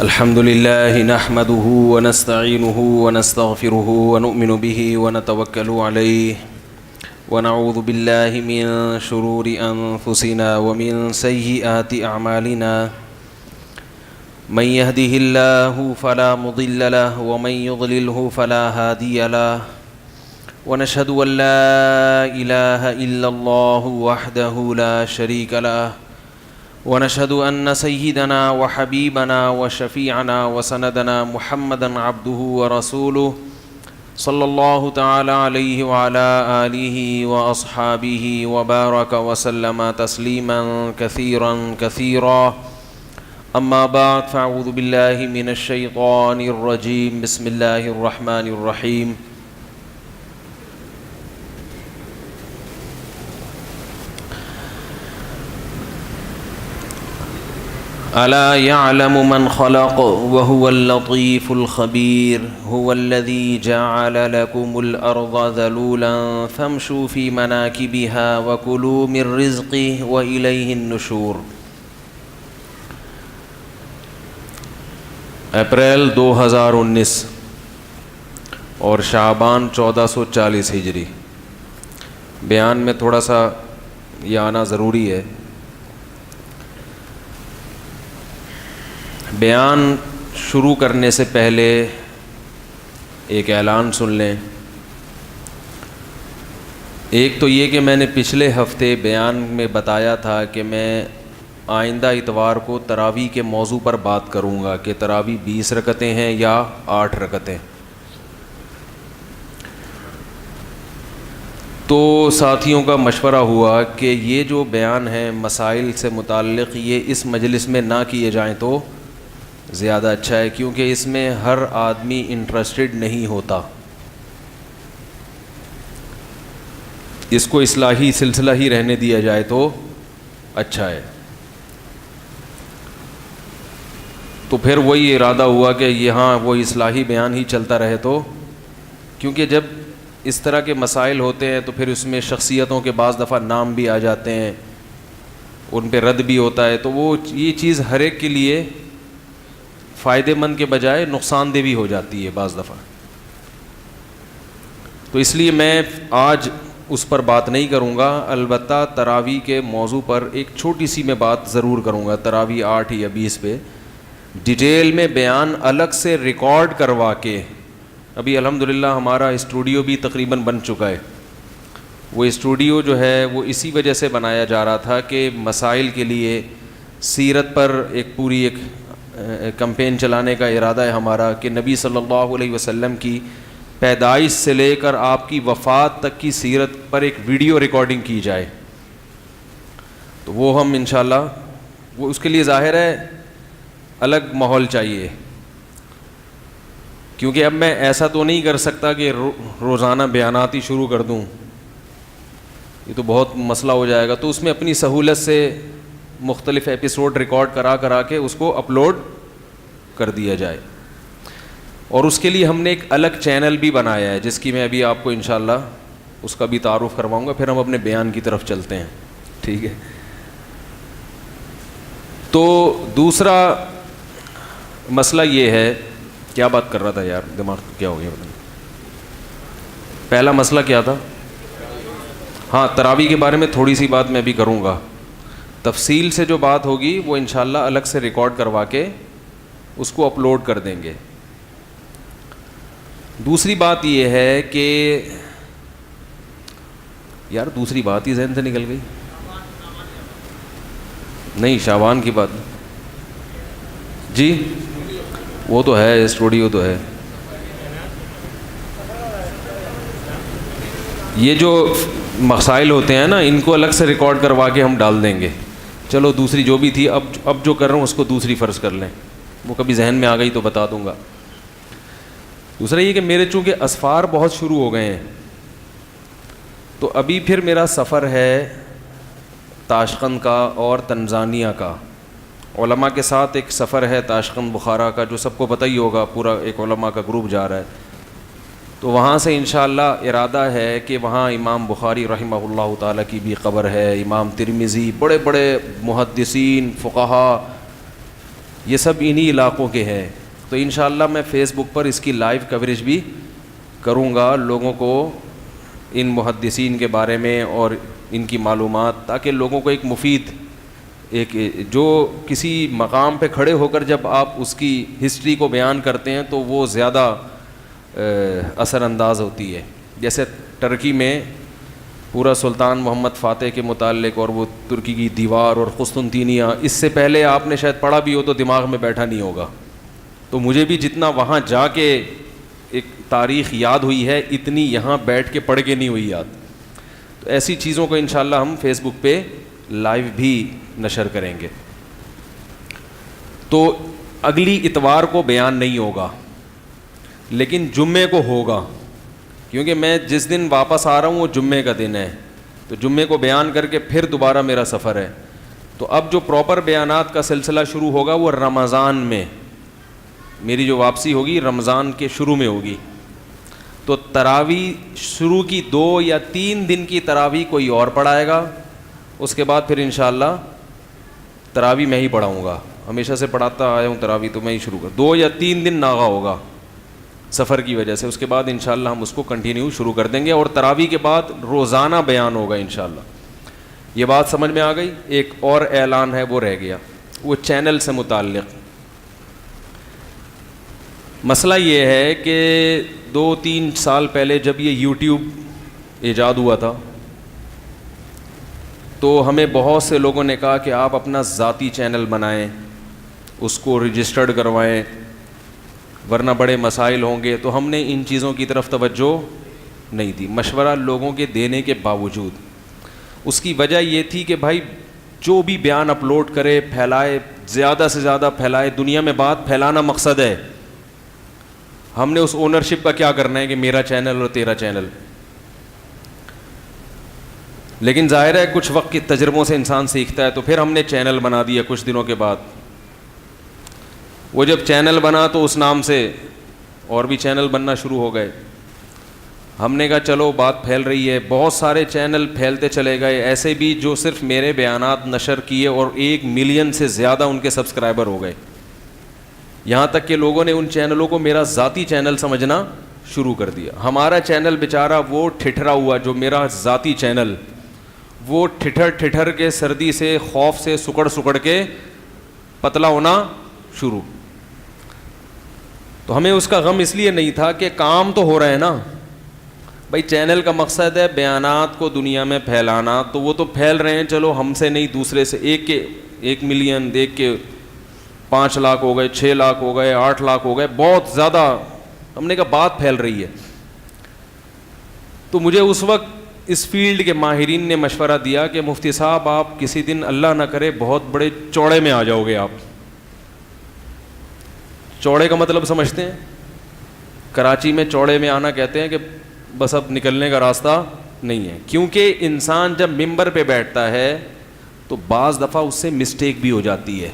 الحمد لله نحمده ونستعينه ونستغفره ونؤمن به ونتوكل عليه ونعوذ بالله من شرور أنفسنا ومن سيئات أعمالنا من يهده الله فلا مضل له ومن يضلله فلا هادي له ونشهد أن لا إله إلا الله وحده لا شريك له ونشهد أن سيدنا وحبيبنا وشفيعنا وسندنا محمدا عبده ورسوله صلى الله تعالى عليه وعلى آله وأصحابه وبارك وسلم تسليما كثيرا كثيرا أما بعد فأعوذ بالله من الشيطان الرجيم بسم الله الرحمن الرحيم ألا يعلم من خلق وهو اللطيف الخبير هو الذي جعل لكم الأرض ذلولا فامشوا في مناكبها وكلوا من رزقه وإليه النشور. اپریل 2019 اور شعبان 1440 ہجری. بیان میں تھوڑا سا یہ آنا ضروری ہے. بیان شروع کرنے سے پہلے ایک اعلان سن لیں. ایک تو یہ کہ میں نے پچھلے ہفتے بیان میں بتایا تھا کہ میں آئندہ اتوار کو تراویح کے موضوع پر بات کروں گا کہ تراویح 20 رکعتیں ہیں یا 8 رکعتیں. تو ساتھیوں کا مشورہ ہوا کہ یہ جو بیان ہیں مسائل سے متعلق یہ اس مجلس میں نہ کیے جائیں تو زیادہ اچھا ہے، کیونکہ اس میں ہر آدمی انٹرسٹڈ نہیں ہوتا. اس کو اصلاحی سلسلہ ہی رہنے دیا جائے تو اچھا ہے. تو پھر وہی ارادہ ہوا کہ یہاں وہ اصلاحی بیان ہی چلتا رہے، تو کیونکہ جب اس طرح کے مسائل ہوتے ہیں تو پھر اس میں شخصیتوں کے بعض دفعہ نام بھی آ جاتے ہیں، ان پہ رد بھی ہوتا ہے، تو وہ یہ چیز ہر ایک کے لیے فائدے مند کے بجائے نقصان دہ بھی ہو جاتی ہے بعض دفعہ. تو اس لیے میں آج اس پر بات نہیں کروں گا، البتہ تراویح کے موضوع پر ایک چھوٹی سی میں بات ضرور کروں گا. تراویح 8 یا 20 پہ ڈیٹیل میں بیان الگ سے ریکارڈ کروا کے، ابھی الحمدللہ ہمارا اسٹوڈیو بھی تقریباً بن چکا ہے. وہ اسٹوڈیو جو ہے وہ اسی وجہ سے بنایا جا رہا تھا کہ مسائل کے لیے سیرت پر ایک پوری ایک کمپین چلانے کا ارادہ ہے ہمارا کہ نبی صلی اللہ علیہ وسلم کی پیدائش سے لے کر آپ کی وفات تک کی سیرت پر ایک ویڈیو ریکارڈنگ کی جائے. تو وہ ہم انشاءاللہ وہ اس کے لیے ظاہر ہے الگ ماحول چاہیے، کیونکہ اب میں ایسا تو نہیں کر سکتا کہ روزانہ بیانات ہی شروع کر دوں، یہ تو بہت مسئلہ ہو جائے گا. تو اس میں اپنی سہولت سے مختلف ایپیسوڈ ریکارڈ کرا کے اس کو اپلوڈ کر دیا جائے. اور اس کے لیے ہم نے ایک الگ چینل بھی بنایا ہے جس کی میں ابھی آپ کو انشاءاللہ اس کا بھی تعارف کرواؤں گا، پھر ہم اپنے بیان کی طرف چلتے ہیں. ٹھیک ہے. تو دوسرا مسئلہ یہ ہے، کیا بات کر رہا تھا یار، دماغ کیا ہو گیا. پہلا مسئلہ کیا تھا؟ ہاں، تراویح کے بارے میں تھوڑی سی بات میں بھی کروں گا. تفصیل سے جو بات ہوگی وہ انشاءاللہ الگ سے ریکارڈ کروا کے اس کو اپلوڈ کر دیں گے. دوسری بات یہ ہے کہ یار دوسری بات ہی ذہن سے نکل گئی. نہیں، شعبان کی بات جی، وہ تو ہے، اسٹوڈیو تو ہے. یہ جو مسائل ہوتے ہیں نا ان کو الگ سے ریکارڈ کروا کے ہم ڈال دیں گے. چلو دوسری جو بھی تھی اب جو کر رہا ہوں اس کو دوسری فرض کر لیں، وہ کبھی ذہن میں آ گئی تو بتا دوں گا. دوسرا یہ کہ میرے چونکہ اسفار بہت شروع ہو گئے ہیں، تو ابھی پھر میرا سفر ہے تاشقند کا اور تنزانیہ کا. علماء کے ساتھ ایک سفر ہے تاشقند بخارا کا، جو سب کو پتہ ہی ہوگا، پورا ایک علماء کا گروپ جا رہا ہے. تو وہاں سے انشاءاللہ ارادہ ہے کہ وہاں امام بخاری رحمہ اللہ تعالیٰ کی بھی قبر ہے، امام ترمذی، بڑے بڑے محدثین فقہا یہ سب انہی علاقوں کے ہیں. تو انشاءاللہ میں فیس بک پر اس کی لائیو کوریج بھی کروں گا لوگوں کو ان محدثین کے بارے میں اور ان کی معلومات, تاکہ لوگوں کو ایک مفید, ایک جو کسی مقام پہ کھڑے ہو کر جب آپ اس کی ہسٹری کو بیان کرتے ہیں تو وہ زیادہ اثر انداز ہوتی ہے. جیسے ترکی میں پورا سلطان محمد فاتح کے متعلق اور وہ ترکی کی دیوار اور قسطنطینیہ, اس سے پہلے آپ نے شاید پڑھا بھی ہو تو دماغ میں بیٹھا نہیں ہوگا. تو مجھے بھی جتنا وہاں جا کے ایک تاریخ یاد ہوئی ہے اتنی یہاں بیٹھ کے پڑھ کے نہیں ہوئی یاد. تو ایسی چیزوں کو انشاءاللہ ہم فیس بک پہ لائیو بھی نشر کریں گے. تو اگلی اتوار کو بیان نہیں ہوگا لیکن جمعے کو ہوگا, کیونکہ میں جس دن واپس آ رہا ہوں وہ جمعے کا دن ہے. تو جمعے کو بیان کر کے پھر دوبارہ میرا سفر ہے. تو اب جو پراپر بیانات کا سلسلہ شروع ہوگا وہ رمضان میں, میری جو واپسی ہوگی رمضان کے شروع میں ہوگی. تو تراویح شروع کی 2 یا 3 دن کی تراویح کوئی اور پڑھائے گا, اس کے بعد پھر انشاءاللہ تراویح میں ہی پڑھاؤں گا. ہمیشہ سے پڑھاتا آیا ہوں تراویح, تو میں ہی شروع کر 2 یا 3 دن ناغا ہوگا سفر کی وجہ سے. اس کے بعد انشاءاللہ ہم اس کو کنٹینیو شروع کر دیں گے, اور تراویح کے بعد روزانہ بیان ہوگا انشاءاللہ. یہ بات سمجھ میں آ گئی. ایک اور اعلان ہے وہ رہ گیا, وہ چینل سے متعلق. مسئلہ یہ ہے کہ 2-3 سال پہلے جب یہ یوٹیوب ایجاد ہوا تھا تو ہمیں بہت سے لوگوں نے کہا کہ آپ اپنا ذاتی چینل بنائیں, اس کو رجسٹرڈ کروائیں, ورنہ بڑے مسائل ہوں گے. تو ہم نے ان چیزوں کی طرف توجہ نہیں دی, مشورہ لوگوں کے دینے کے باوجود. اس کی وجہ یہ تھی کہ بھائی جو بھی بیان اپلوڈ کرے پھیلائے, زیادہ سے زیادہ پھیلائے. دنیا میں بات پھیلانا مقصد ہے. ہم نے اس اونرشپ کا کیا کرنا ہے کہ میرا چینل اور تیرا چینل. لیکن ظاہر ہے کچھ وقت کے تجربوں سے انسان سیکھتا ہے. تو پھر ہم نے چینل بنا دیا کچھ دنوں کے بعد. وہ جب چینل بنا تو اس نام سے اور بھی چینل بننا شروع ہو گئے. ہم نے کہا چلو بات پھیل رہی ہے, بہت سارے چینل پھیلتے چلے گئے, ایسے بھی جو صرف میرے بیانات نشر کیے اور 1 ملین سے زیادہ ان کے سبسکرائبر ہو گئے. یہاں تک کہ لوگوں نے ان چینلوں کو میرا ذاتی چینل سمجھنا شروع کر دیا. ہمارا چینل بیچارہ وہ ٹھٹھرا ہوا, جو میرا ذاتی چینل وہ ٹھٹھر کے سردی سے خوف سے سکڑ کے پتلا ہونا شروع. تو ہمیں اس کا غم اس لیے نہیں تھا کہ کام تو ہو رہا ہے نا بھائی. چینل کا مقصد ہے بیانات کو دنیا میں پھیلانا, تو وہ تو پھیل رہے ہیں, چلو ہم سے نہیں دوسرے سے. 1 ملین دیکھ کے 5 لاکھ ہو گئے, 6 لاکھ ہو گئے, 8 لاکھ ہو گئے, بہت زیادہ. ہم نے کہا بات پھیل رہی ہے. تو مجھے اس وقت اس فیلڈ کے ماہرین نے مشورہ دیا کہ مفتی صاحب آپ کسی دن اللہ نہ کرے بہت بڑے چوڑے میں آ جاؤ گے. آپ چوڑے کا مطلب سمجھتے ہیں؟ کراچی میں چوڑے میں آنا کہتے ہیں کہ بس اب نکلنے کا راستہ نہیں ہے. کیونکہ انسان جب ممبر پہ بیٹھتا ہے تو بعض دفعہ اس سے مسٹیک بھی ہو جاتی ہے.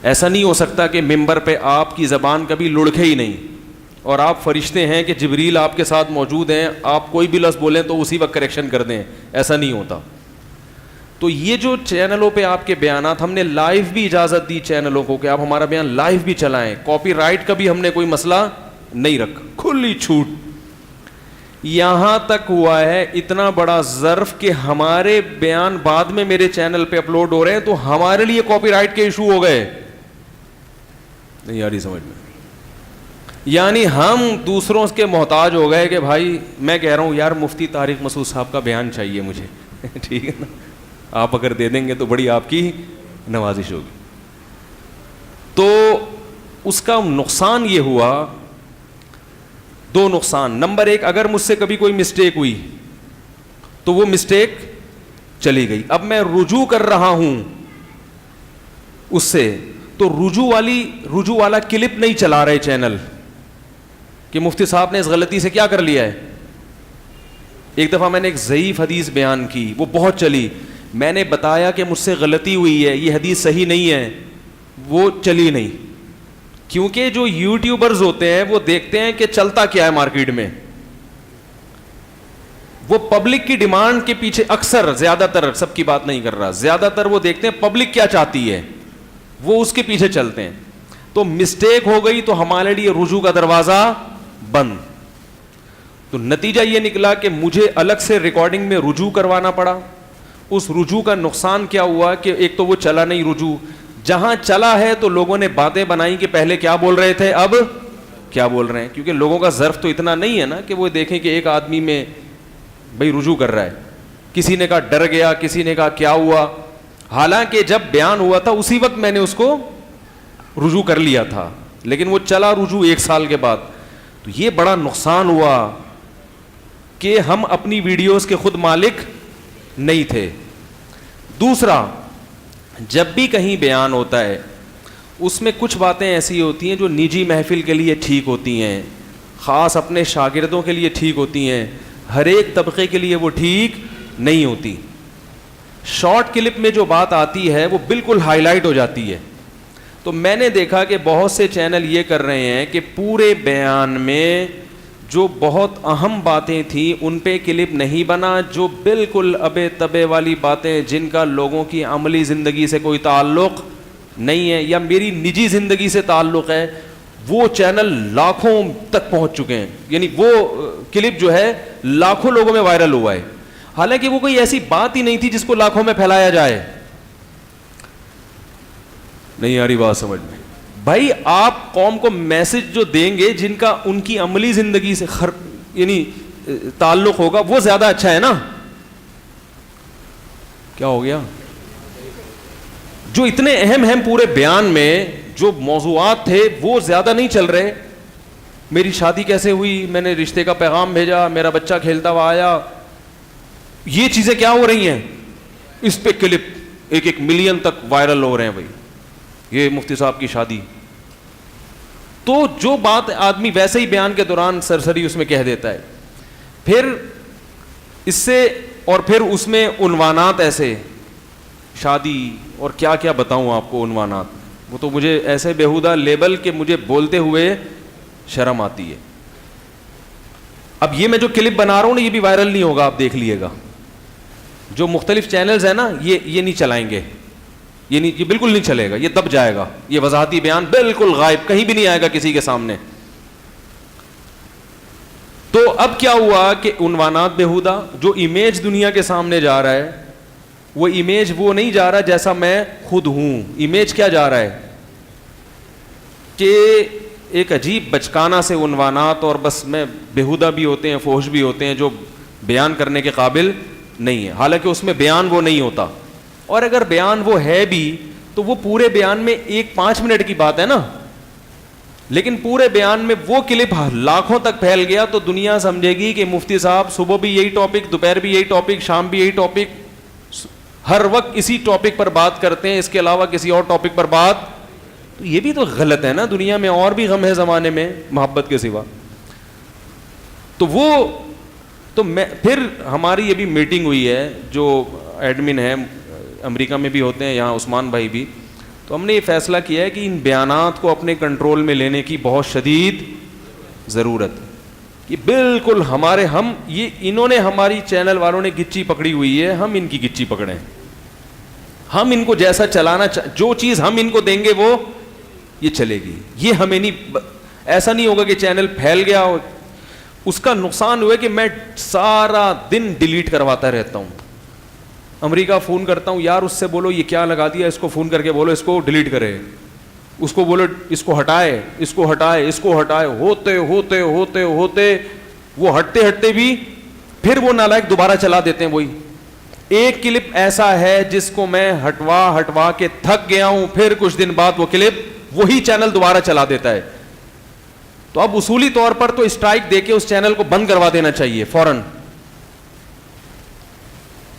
ایسا نہیں ہو سکتا کہ ممبر پہ آپ کی زبان کبھی لڑکے ہی نہیں اور آپ فرشتے ہیں کہ جبریل آپ کے ساتھ موجود ہیں, آپ کوئی بھی لفظ بولیں تو اسی وقت کریکشن کر دیں. ایسا نہیں ہوتا. تو یہ جو چینلوں پہ آپ کے بیانات, ہم نے لائیو بھی اجازت دی چینلوں کو کہ آپ ہمارا بیان لائیو بھی چلائیں. کاپی رائٹ کا بھی ہم نے کوئی مسئلہ نہیں رکھا, کھلی چھوٹ. یہاں تک ہوا ہے اتنا بڑا ظرف کہ ہمارے بیان بعد میں میرے چینل پہ اپلوڈ ہو رہے ہیں تو ہمارے لیے کاپی رائٹ کے ایشو ہو گئے. نہیں یاری سمجھ میں, یعنی ہم دوسروں کے محتاج ہو گئے کہ بھائی میں کہہ رہا ہوں یار مفتی طارق مسعود صاحب کا بیان چاہیے مجھے. ٹھیک ہے نا, آپ اگر دے دیں گے تو بڑی آپ کی نوازش ہوگی. تو اس کا نقصان یہ ہوا, 2 نقصان. نمبر 1, اگر مجھ سے کبھی کوئی مسٹیک ہوئی تو وہ مسٹیک چلی گئی. اب میں رجوع کر رہا ہوں اس سے, تو رجوع والا کلپ نہیں چلا رہے چینل کہ مفتی صاحب نے اس غلطی سے کیا کر لیا ہے. ایک دفعہ میں نے ایک ضعیف حدیث بیان کی, وہ بہت چلی. میں نے بتایا کہ مجھ سے غلطی ہوئی ہے, یہ حدیث صحیح نہیں ہے, وہ چلی نہیں. کیونکہ جو یوٹیوبرز ہوتے ہیں وہ دیکھتے ہیں کہ چلتا کیا ہے مارکیٹ میں, وہ پبلک کی ڈیمانڈ کے پیچھے اکثر, زیادہ تر, سب کی بات نہیں کر رہا, زیادہ تر وہ دیکھتے ہیں پبلک کیا چاہتی ہے. وہ اس کے پیچھے چلتے ہیں. تو مسٹیک ہو گئی تو ہمارے لیے رجوع کا دروازہ بند. تو نتیجہ یہ نکلا کہ مجھے الگ سے ریکارڈنگ میں رجوع کروانا پڑا. اس رجوع کا نقصان کیا ہوا کہ ایک تو وہ چلا نہیں رجوع, جہاں چلا ہے تو لوگوں نے باتیں بنائی کہ پہلے کیا بول رہے تھے اب کیا بول رہے ہیں, کیونکہ لوگوں کا ظرف تو اتنا نہیں ہے نا کہ وہ دیکھیں کہ ایک آدمی میں بھائی رجوع کر رہا ہے. کسی نے کہا ڈر گیا, کسی نے کہا کیا ہوا, حالانکہ جب بیان ہوا تھا اسی وقت میں نے اس کو رجوع کر لیا تھا, لیکن وہ چلا رجوع 1 سال کے بعد. تو یہ بڑا نقصان ہوا کہ ہم اپنی ویڈیوز کے خود مالک نہیں تھے. دوسرا, جب بھی کہیں بیان ہوتا ہے اس میں کچھ باتیں ایسی ہوتی ہیں جو نجی محفل کے لیے ٹھیک ہوتی ہیں, خاص اپنے شاگردوں کے لیے ٹھیک ہوتی ہیں, ہر ایک طبقے کے لیے وہ ٹھیک نہیں ہوتی. شارٹ کلپ میں جو بات آتی ہے وہ بالکل ہائی لائٹ ہو جاتی ہے. تو میں نے دیکھا کہ بہت سے چینل یہ کر رہے ہیں کہ پورے بیان میں جو بہت اہم باتیں تھیں ان پہ کلپ نہیں بنا, جو بالکل ابے تبے والی باتیں جن کا لوگوں کی عملی زندگی سے کوئی تعلق نہیں ہے یا میری نجی زندگی سے تعلق ہے, وہ چینل لاکھوں تک پہنچ چکے ہیں. یعنی وہ کلپ جو ہے لاکھوں لوگوں میں وائرل ہوا ہے, حالانکہ وہ کوئی ایسی بات ہی نہیں تھی جس کو لاکھوں میں پھیلایا جائے. نہیں آ رہی بات سمجھ میں؟ بھائی آپ قوم کو میسج جو دیں گے جن کا ان کی عملی زندگی سے یعنی تعلق ہوگا وہ زیادہ اچھا ہے نا. کیا ہو گیا؟ جو اتنے اہم پورے بیان میں جو موضوعات تھے وہ زیادہ نہیں چل رہے. میری شادی کیسے ہوئی, میں نے رشتے کا پیغام بھیجا, میرا بچہ کھیلتا ہوا آیا, یہ چیزیں کیا ہو رہی ہیں, اس پہ کلپ 1 ملین تک وائرل ہو رہے ہیں. بھائی یہ مفتی صاحب کی شادی, تو جو بات آدمی ویسے ہی بیان کے دوران سرسری اس میں کہہ دیتا ہے, پھر اس سے اور پھر اس میں عنوانات ایسے شادی اور کیا کیا بتاؤں آپ کو عنوانات, وہ تو مجھے ایسے بیہودہ لیبل کہ مجھے بولتے ہوئے شرم آتی ہے. اب یہ میں جو کلپ بنا رہا ہوں نا یہ بھی وائرل نہیں ہوگا, آپ دیکھ لیے گا. جو مختلف چینلز ہیں نا یہ نہیں چلائیں گے, یہ بالکل نہیں چلے گا, یہ دب جائے گا. یہ وضاحتی بیان بالکل غائب, کہیں بھی نہیں آئے گا کسی کے سامنے. تو اب کیا ہوا کہ عنوانات بیہودہ, جو امیج دنیا کے سامنے جا رہا ہے وہ امیج وہ نہیں جا رہا جیسا میں خود ہوں. امیج کیا جا رہا ہے کہ ایک عجیب بچکانہ سے عنوانات, اور بس میں بیہودہ بھی ہوتے ہیں, فحش بھی ہوتے ہیں, جو بیان کرنے کے قابل نہیں ہے. حالانکہ اس میں بیان وہ نہیں ہوتا, اور اگر بیان وہ ہے بھی تو وہ پورے بیان میں 5 منٹ کی بات ہے نا, لیکن پورے بیان میں وہ کلپ لاکھوں تک پھیل گیا تو دنیا سمجھے گی کہ مفتی صاحب صبح بھی یہی ٹاپک, دوپہر بھی یہی ٹاپک, شام بھی یہی ٹاپک, ہر وقت اسی ٹاپک پر بات کرتے ہیں, اس کے علاوہ کسی اور ٹاپک پر بات. تو یہ بھی تو غلط ہے نا, دنیا میں اور بھی غم ہے زمانے میں محبت کے سوا. تو میں پھر ہماری یہ بھی میٹنگ ہوئی ہے, جو ایڈمن ہے امریکہ میں بھی ہوتے ہیں, یہاں عثمان بھائی بھی, تو ہم نے یہ فیصلہ کیا ہے کہ ان بیانات کو اپنے کنٹرول میں لینے کی بہت شدید ضرورت ہے. کہ بالکل انہوں نے ہماری چینل والوں نے گچی پکڑی ہوئی ہے, ہم ان کی گچی پکڑیں. ہم ان کو جیسا چلانا جو چیز ہم ان کو دیں گے وہ یہ چلے گی. یہ ہمیں نہیں, ایسا نہیں ہوگا کہ چینل پھیل گیا, اس کا نقصان ہوا کہ میں سارا دن ڈیلیٹ کرواتا رہتا ہوں. امریکہ فون کرتا ہوں, یار اس سے بولو یہ کیا لگا دیا, اس کو فون کر کے بولو اس کو ڈیلیٹ کرے, اس کو بولو اس کو ہٹائے, اس کو ہٹائے, اس کو ہٹائے. ہوتے ہوتے ہوتے ہوتے وہ ہٹتے بھی پھر وہ نالائق دوبارہ چلا دیتے ہیں. وہی ایک کلپ ایسا ہے جس کو میں ہٹوا کے تھک گیا ہوں, پھر کچھ دن بعد وہ کلپ وہی چینل دوبارہ چلا دیتا ہے. تو اب اصولی طور پر تو اسٹرائک دے کے اس چینل کو بند کروا دینا چاہیے فوراً,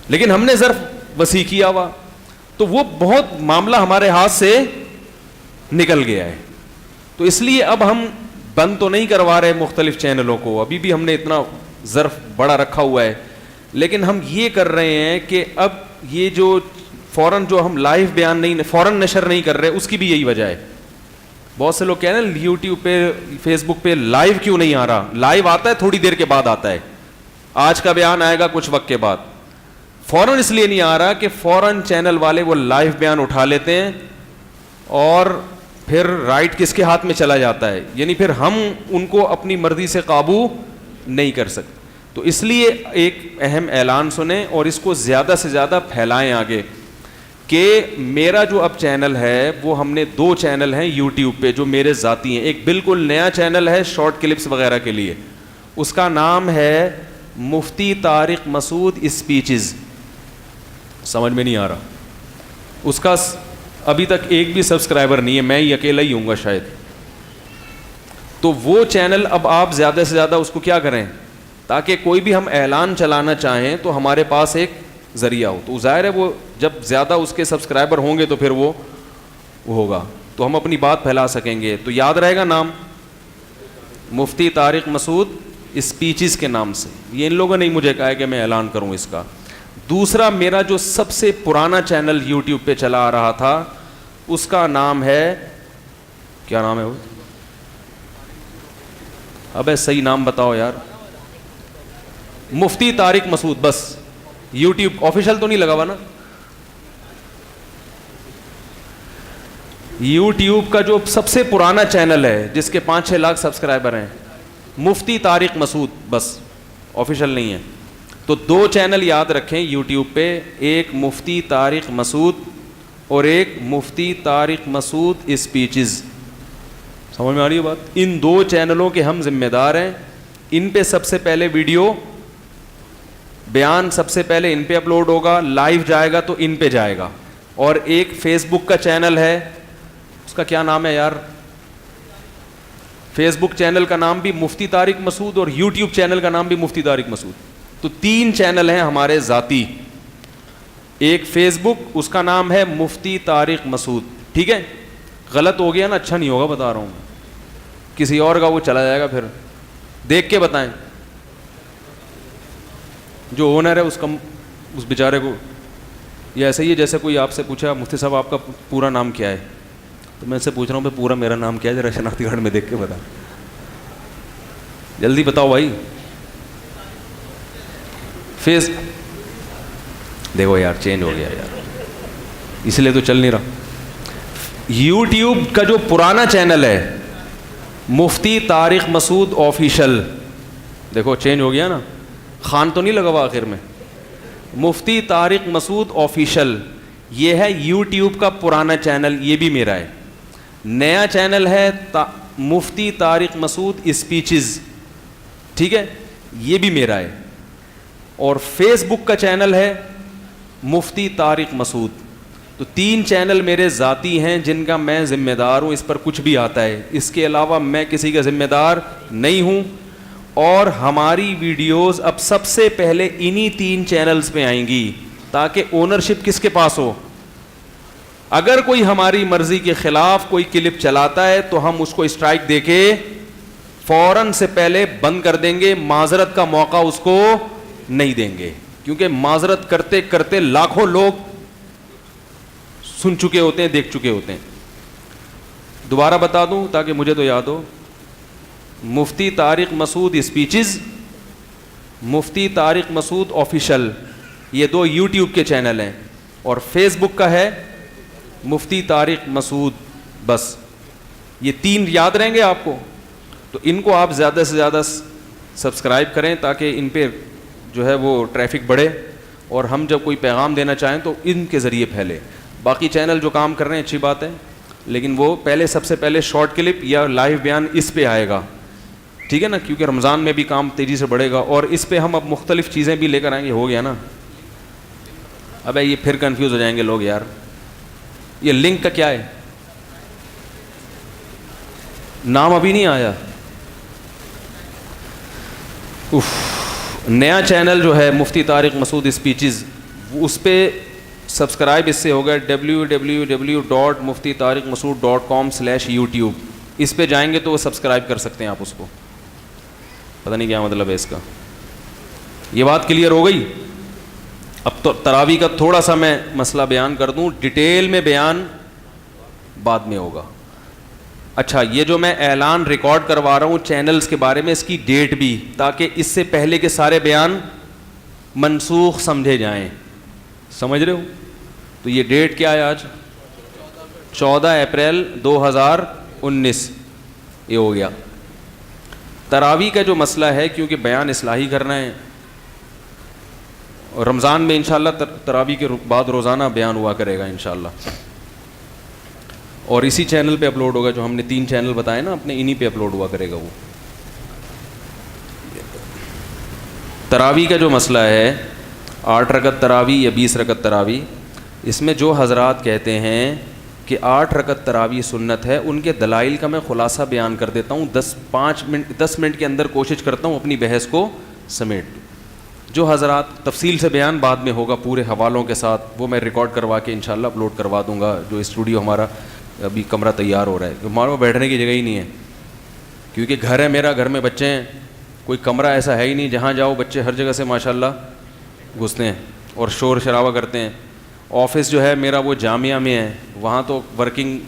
لیکن ہم نے ظرف وسیع کیا ہوا تو وہ بہت معاملہ ہمارے ہاتھ سے نکل گیا ہے. تو اس لیے اب ہم بند تو نہیں کروا رہے مختلف چینلوں کو, ابھی بھی ہم نے اتنا ظرف بڑا رکھا ہوا ہے, لیکن ہم یہ کر رہے ہیں کہ اب یہ جو فوراً جو ہم لائیو بیان نہیں فوراً نشر نہیں کر رہے, اس کی بھی یہی وجہ ہے. بہت سے لوگ کہہ رہے ہیں یوٹیوب پہ فیس بک پہ لائیو کیوں نہیں آ رہا. لائیو آتا ہے تھوڑی دیر کے بعد آتا ہے, آج کا بیان آئے گا کچھ وقت کے بعد. فوراً اس لیے نہیں آ رہا کہ فوراً چینل والے وہ لائیو بیان اٹھا لیتے ہیں اور پھر رائٹ کس کے ہاتھ میں چلا جاتا ہے, یعنی پھر ہم ان کو اپنی مرضی سے قابو نہیں کر سکتے. تو اس لیے ایک اہم اعلان سنیں اور اس کو زیادہ سے زیادہ پھیلائیں آگے, کہ میرا جو اب چینل ہے وہ ہم نے 2 چینل ہیں یوٹیوب پہ جو میرے ذاتی ہیں. ایک بالکل نیا چینل ہے شارٹ کلپس وغیرہ کے لیے, اس کا نام ہے مفتی طارق مسعود اسپیچز. سمجھ میں نہیں آ رہا, اس کا ابھی تک ایک بھی سبسکرائبر نہیں ہے, میں ہی اکیلا ہی ہوں گا شاید. تو وہ چینل اب آپ زیادہ سے زیادہ اس کو کیا کریں, تاکہ کوئی بھی ہم اعلان چلانا چاہیں تو ہمارے پاس ایک ذریعہ ہو. تو ظاہر ہے وہ جب زیادہ اس کے سبسکرائبر ہوں گے تو پھر وہ ہوگا, تو ہم اپنی بات پھیلا سکیں گے. تو یاد رہے گا نام, مفتی طارق مسعود اسپیچز کے نام سے. یہ ان لوگوں نے مجھے کہا ہے کہ میں اعلان کروں اس کا. دوسرا میرا جو سب سے پرانا چینل یوٹیوب پہ چلا آ رہا تھا اس کا نام ہے, کیا نام ہے وہ, ابے صحیح نام بتاؤ یار, مفتی طارق مسعود. بس یوٹیوب آفیشیل تو نہیں لگا ہوا نا. یوٹیوب کا جو سب سے پرانا چینل ہے جس کے 5-6 لاکھ سبسکرائبر ہیں, مفتی طارق مسعود, بس آفیشیل نہیں ہے. تو 2 چینل یاد رکھیں یوٹیوب پہ, ایک مفتی طارق مسعود اور ایک مفتی طارق مسعود اسپیچز. سمجھ میں آ رہی ہے بات؟ ان 2 چینلوں کے ہم ذمہ دار ہیں. ان پہ سب سے پہلے ویڈیو بیان سب سے پہلے ان پہ اپلوڈ ہوگا, لائیو جائے گا تو ان پہ جائے گا. اور ایک فیس بک کا چینل ہے, اس کا کیا نام ہے یار, فیس بک چینل کا نام بھی مفتی طارق مسعود اور یوٹیوب چینل کا نام بھی مفتی طارق مسعود. تو 3 چینل ہیں ہمارے ذاتی. ایک فیس بک, اس کا نام ہے مفتی طارق مسعود. ٹھیک ہے, غلط ہو گیا نا, اچھا نہیں ہوگا بتا رہا ہوں, کسی اور کا وہ چلا جائے گا, پھر دیکھ کے بتائیں. جو اونر ہے اس بیچارے کو, یہ ایسے ہی ہے جیسے کوئی آپ سے پوچھا مفتی صاحب آپ کا پورا نام کیا ہے, تو میں سے پوچھ رہا ہوں بھائی پورا میرا نام کیا ہے, ذرا شناختی کارڈ میں دیکھ کے بتا, جلدی بتاؤ بھائی. فیس دیکھو یار چینج ہو گیا یار, اس لیے تو چل نہیں رہا. یوٹیوب کا جو پرانا چینل ہے مفتی طارق مسعود آفیشل, دیکھو چینج ہو گیا نا, خان تو نہیں لگا ہوا آخر میں, مفتی طارق مسعود آفیشل, یہ ہے یوٹیوب کا پرانا چینل, یہ بھی میرا ہے. نیا چینل ہے مفتی طارق مسعود اسپیچز, ٹھیک ہے, یہ بھی میرا ہے. اور فیس بک کا چینل ہے مفتی طارق مسعود. تو 3 چینل میرے ذاتی ہیں جن کا میں ذمہ دار ہوں, اس پر کچھ بھی آتا ہے اس کے علاوہ میں کسی کا ذمہ دار نہیں ہوں. اور ہماری ویڈیوز اب سب سے پہلے انہی 3 چینلز پہ آئیں گی, تاکہ اونرشپ کس کے پاس ہو. اگر کوئی ہماری مرضی کے خلاف کوئی کلپ چلاتا ہے تو ہم اس کو اسٹرائک دے کے فوراً سے پہلے بند کر دیں گے, معذرت کا موقع اس کو نہیں دیں گے, کیونکہ معذرت کرتے کرتے لاکھوں لوگ سن چکے ہوتے ہیں, دیکھ چکے ہوتے ہیں. دوبارہ بتا دوں تاکہ مجھے تو یاد ہو, مفتی طارق مسعود اسپیچز, مفتی طارق مسعود آفیشل, یہ 2 یوٹیوب کے چینل ہیں. اور فیس بک کا ہے مفتی طارق مسعود, بس یہ 3 یاد رہیں گے آپ کو. تو ان کو آپ زیادہ سے زیادہ سبسکرائب کریں تاکہ ان پہ جو ہے وہ ٹریفک بڑھے, اور ہم جب کوئی پیغام دینا چاہیں تو ان کے ذریعے پھیلے. باقی چینل جو کام کر رہے ہیں اچھی بات ہے, لیکن وہ پہلے سب سے پہلے شارٹ کلپ یا لائیو بیان اس پہ آئے گا, ٹھیک ہے نا, کیونکہ رمضان میں بھی کام تیزی سے بڑھے گا. اور اس پہ ہم اب مختلف چیزیں بھی لے کر آئیں گے. ہو گیا نا, ابے یہ پھر کنفیوز ہو جائیں گے لوگ یار. یہ لنک کا کیا ہے, نام ابھی نہیں آیا. نیا چینل جو ہے مفتی طارق مسعود اسپیچز, اس پہ سبسکرائب اس سے ہوگا www.muftitarikmasood.com/youtube. اس پہ جائیں گے تو وہ سبسکرائب کر سکتے ہیں آپ اس کو. پتہ نہیں کیا مطلب ہے اس کا. یہ بات کلیئر ہو گئی. اب تو تراویح کا تھوڑا سا میں مسئلہ بیان کر دوں, ڈیٹیل میں بیان بعد میں ہوگا. اچھا, یہ جو میں اعلان ریکارڈ کروا رہا ہوں چینلز کے بارے میں, اس کی ڈیٹ بھی, تاکہ اس سے پہلے کے سارے بیان منسوخ سمجھے جائیں. سمجھ رہے ہو؟ تو یہ ڈیٹ کیا ہے آج, 14 اپریل 2019 یہ ہو گیا. تراویح کا جو مسئلہ ہے, کیونکہ بیان اصلاحی کرنا ہے, اور رمضان میں انشاءاللہ تراویح کے بعد روزانہ بیان ہوا کرے گا انشاءاللہ, اور اسی چینل پہ اپلوڈ ہوگا, جو ہم نے 3 چینل بتائے نا اپنے, انہی پہ اپلوڈ ہوا کرے گا وہ. تراویح کا جو مسئلہ ہے 8 رکعت تراویح یا 20 رکعت تراویح, اس میں جو حضرات کہتے ہیں کہ 8 رکعت تراویح سنت ہے, ان کے دلائل کا میں خلاصہ بیان کر دیتا ہوں. 10 منٹ کے اندر کوشش کرتا ہوں اپنی بحث کو سمیٹ. جو حضرات تفصیل سے بیان بعد میں ہوگا پورے حوالوں کے ساتھ, وہ میں ریکارڈ کروا کے انشاءاللہ اپلوڈ کروا دوں گا. جو اسٹوڈیو ہمارا ابھی کمرہ تیار ہو رہا ہے, ہمارے بیٹھنے کی جگہ ہی نہیں ہے, کیونکہ گھر ہے میرا, گھر میں بچے ہیں, کوئی کمرہ ایسا ہے ہی نہیں, جہاں جاؤ بچے ہر جگہ سے ماشاءاللہ گھستے ہیں اور شور شرابہ کرتے ہیں. آفس جو ہے میرا وہ جامعہ میں ہے, وہاں تو ورکنگ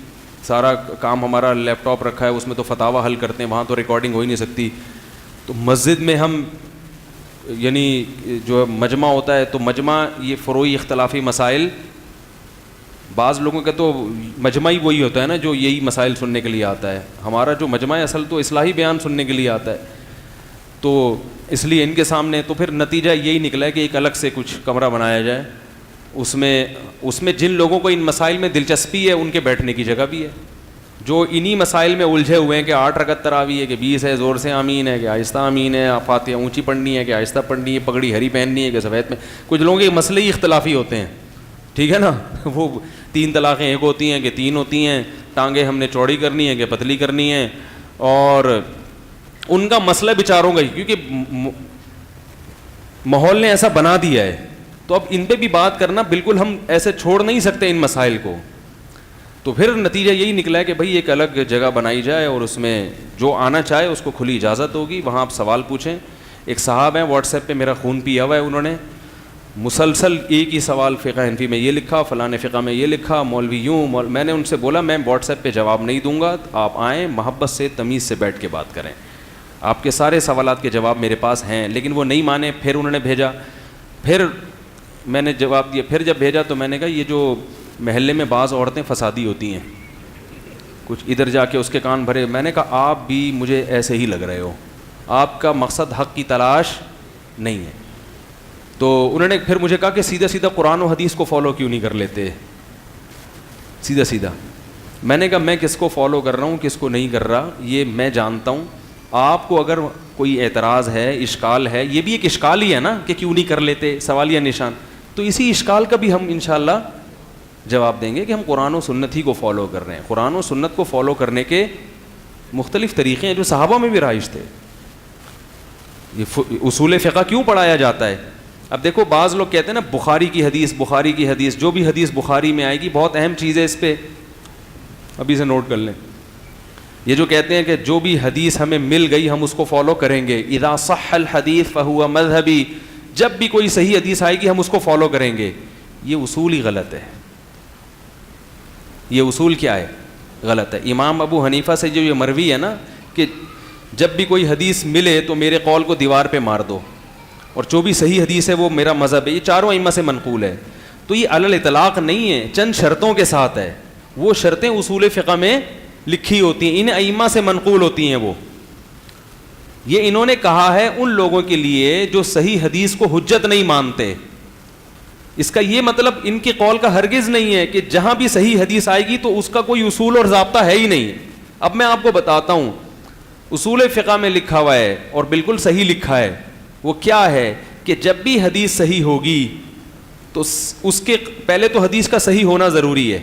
سارا کام ہمارا لیپ ٹاپ رکھا ہے, اس میں تو فتاویٰ حل کرتے ہیں, وہاں تو ریکارڈنگ ہو ہی نہیں سکتی. تو مسجد میں ہم یعنی جو مجمع ہوتا ہے, تو مجمع یہ فروعی اختلافی مسائل, بعض لوگوں کا تو مجمع ہی وہی ہوتا ہے نا جو یہی مسائل سننے کے لیے آتا ہے. ہمارا جو مجمع ہے اصل تو اصلاحی بیان سننے کے لیے آتا ہے. تو اس لیے ان کے سامنے تو پھر نتیجہ یہی نکلا ہے کہ ایک الگ سے کچھ کمرہ بنایا جائے, اس میں جن لوگوں کو ان مسائل میں دلچسپی ہے ان کے بیٹھنے کی جگہ بھی ہے. جو انہی مسائل میں الجھے ہوئے ہیں کہ 8 رکعت تراویح ہے کہ 20 ہے, زور سے آمین ہے کہ آہستہ آمین ہے, فاتحہ اونچی پڑھنی ہے کہ آہستہ پڑھنی ہے, پگڑی ہری پہننی ہے کہ سفید میں, کچھ لوگوں کے مسئلے ہی اختلافی ہوتے ہیں, ٹھیک ہے نا. وہ 3 طلاقیں ایک ہوتی ہیں کہ 3 ہوتی ہیں, ٹانگیں ہم نے چوڑی کرنی ہے کہ پتلی کرنی ہے, اور ان کا مسئلہ بیچاروں کا ہی, کیونکہ ماحول نے ایسا بنا دیا ہے. تو اب ان پہ بھی بات کرنا بالکل ہم ایسے چھوڑ نہیں سکتے ان مسائل کو. تو پھر نتیجہ یہی نکلا ہے کہ بھائی ایک الگ جگہ بنائی جائے, اور اس میں جو آنا چاہے اس کو کھلی اجازت ہوگی, وہاں آپ سوال پوچھیں. ایک صاحب ہیں واٹس ایپ پہ میرا خون پیا ہوا ہے, انہوں نے مسلسل ایک ہی سوال فقہ حنفی میں یہ لکھا, فلاں فقہ میں یہ لکھا, مولوی یوں میں نے ان سے بولا میں واٹس ایپ پہ جواب نہیں دوں گا, آپ آئیں محبت سے تمیز سے بیٹھ کے بات کریں, آپ کے سارے سوالات کے جواب میرے پاس ہیں. لیکن وہ نہیں مانے, پھر انہوں نے بھیجا, پھر میں نے جواب دیا. پھر جب بھیجا تو میں نے کہا یہ جو محلے میں بعض عورتیں فسادی ہوتی ہیں, کچھ ادھر جا کے اس کے کان بھرے, میں نے کہا آپ بھی مجھے ایسے ہی لگ رہے ہو, آپ کا مقصد حق کی تلاش نہیں ہے. تو انہوں نے پھر مجھے کہا کہ سیدھا سیدھا قرآن و حدیث کو فالو کیوں نہیں کر لیتے, سیدھا سیدھا. میں نے کہا میں کس کو فالو کر رہا ہوں کس کو نہیں کر رہا یہ میں جانتا ہوں. آپ کو اگر کوئی اعتراض ہے, اشکال ہے, یہ بھی ایک اشکال ہی ہے نا کہ کیوں نہیں کر لیتے, سوالیہ نشان, تو اسی اشکال کا بھی ہم انشاءاللہ جواب دیں گے کہ ہم قرآن و سنت ہی کو فالو کر رہے ہیں. قرآن و سنت کو فالو کرنے کے مختلف طریقے ہیں جو صحابہ میں بھی رائج تھے. یہ اصول فقہ کیوں پڑھایا جاتا ہے؟ اب دیکھو بعض لوگ کہتے ہیں نا بخاری کی حدیث, جو بھی حدیث بخاری میں آئے گی, بہت اہم چیز ہے, اس پہ ابھی سے نوٹ کر لیں. یہ جو کہتے ہیں کہ جو بھی حدیث ہمیں مل گئی ہم اس کو فالو کریں گے, اذا صح الحدیث فہو مذہبی, جب بھی کوئی صحیح حدیث آئے گی ہم اس کو فالو کریں گے, یہ اصول ہی غلط ہے. یہ اصول کیا ہے؟ غلط ہے. امام ابو حنیفہ سے جو یہ مروی ہے نا کہ جب بھی کوئی حدیث ملے تو میرے قول کو دیوار پہ مار دو, اور جو بھی صحیح حدیث ہے وہ میرا مذہب ہے, یہ چاروں ائمہ سے منقول ہے. تو یہ علی الاطلاق نہیں ہے, چند شرطوں کے ساتھ ہے. وہ شرطیں اصول فقہ میں لکھی ہوتی ہیں, ان ائمہ سے منقول ہوتی ہیں. وہ یہ انہوں نے کہا ہے ان لوگوں کے لیے جو صحیح حدیث کو حجت نہیں مانتے. اس کا یہ مطلب ان کے قول کا ہرگز نہیں ہے کہ جہاں بھی صحیح حدیث آئے گی تو اس کا کوئی اصول اور ضابطہ ہے ہی نہیں. اب میں آپ کو بتاتا ہوں, اصول فقہ میں لکھا ہوا ہے اور بالکل صحیح لکھا ہے. وہ کیا ہے کہ جب بھی حدیث صحیح ہوگی تو اس کے پہلے تو حدیث کا صحیح ہونا ضروری ہے,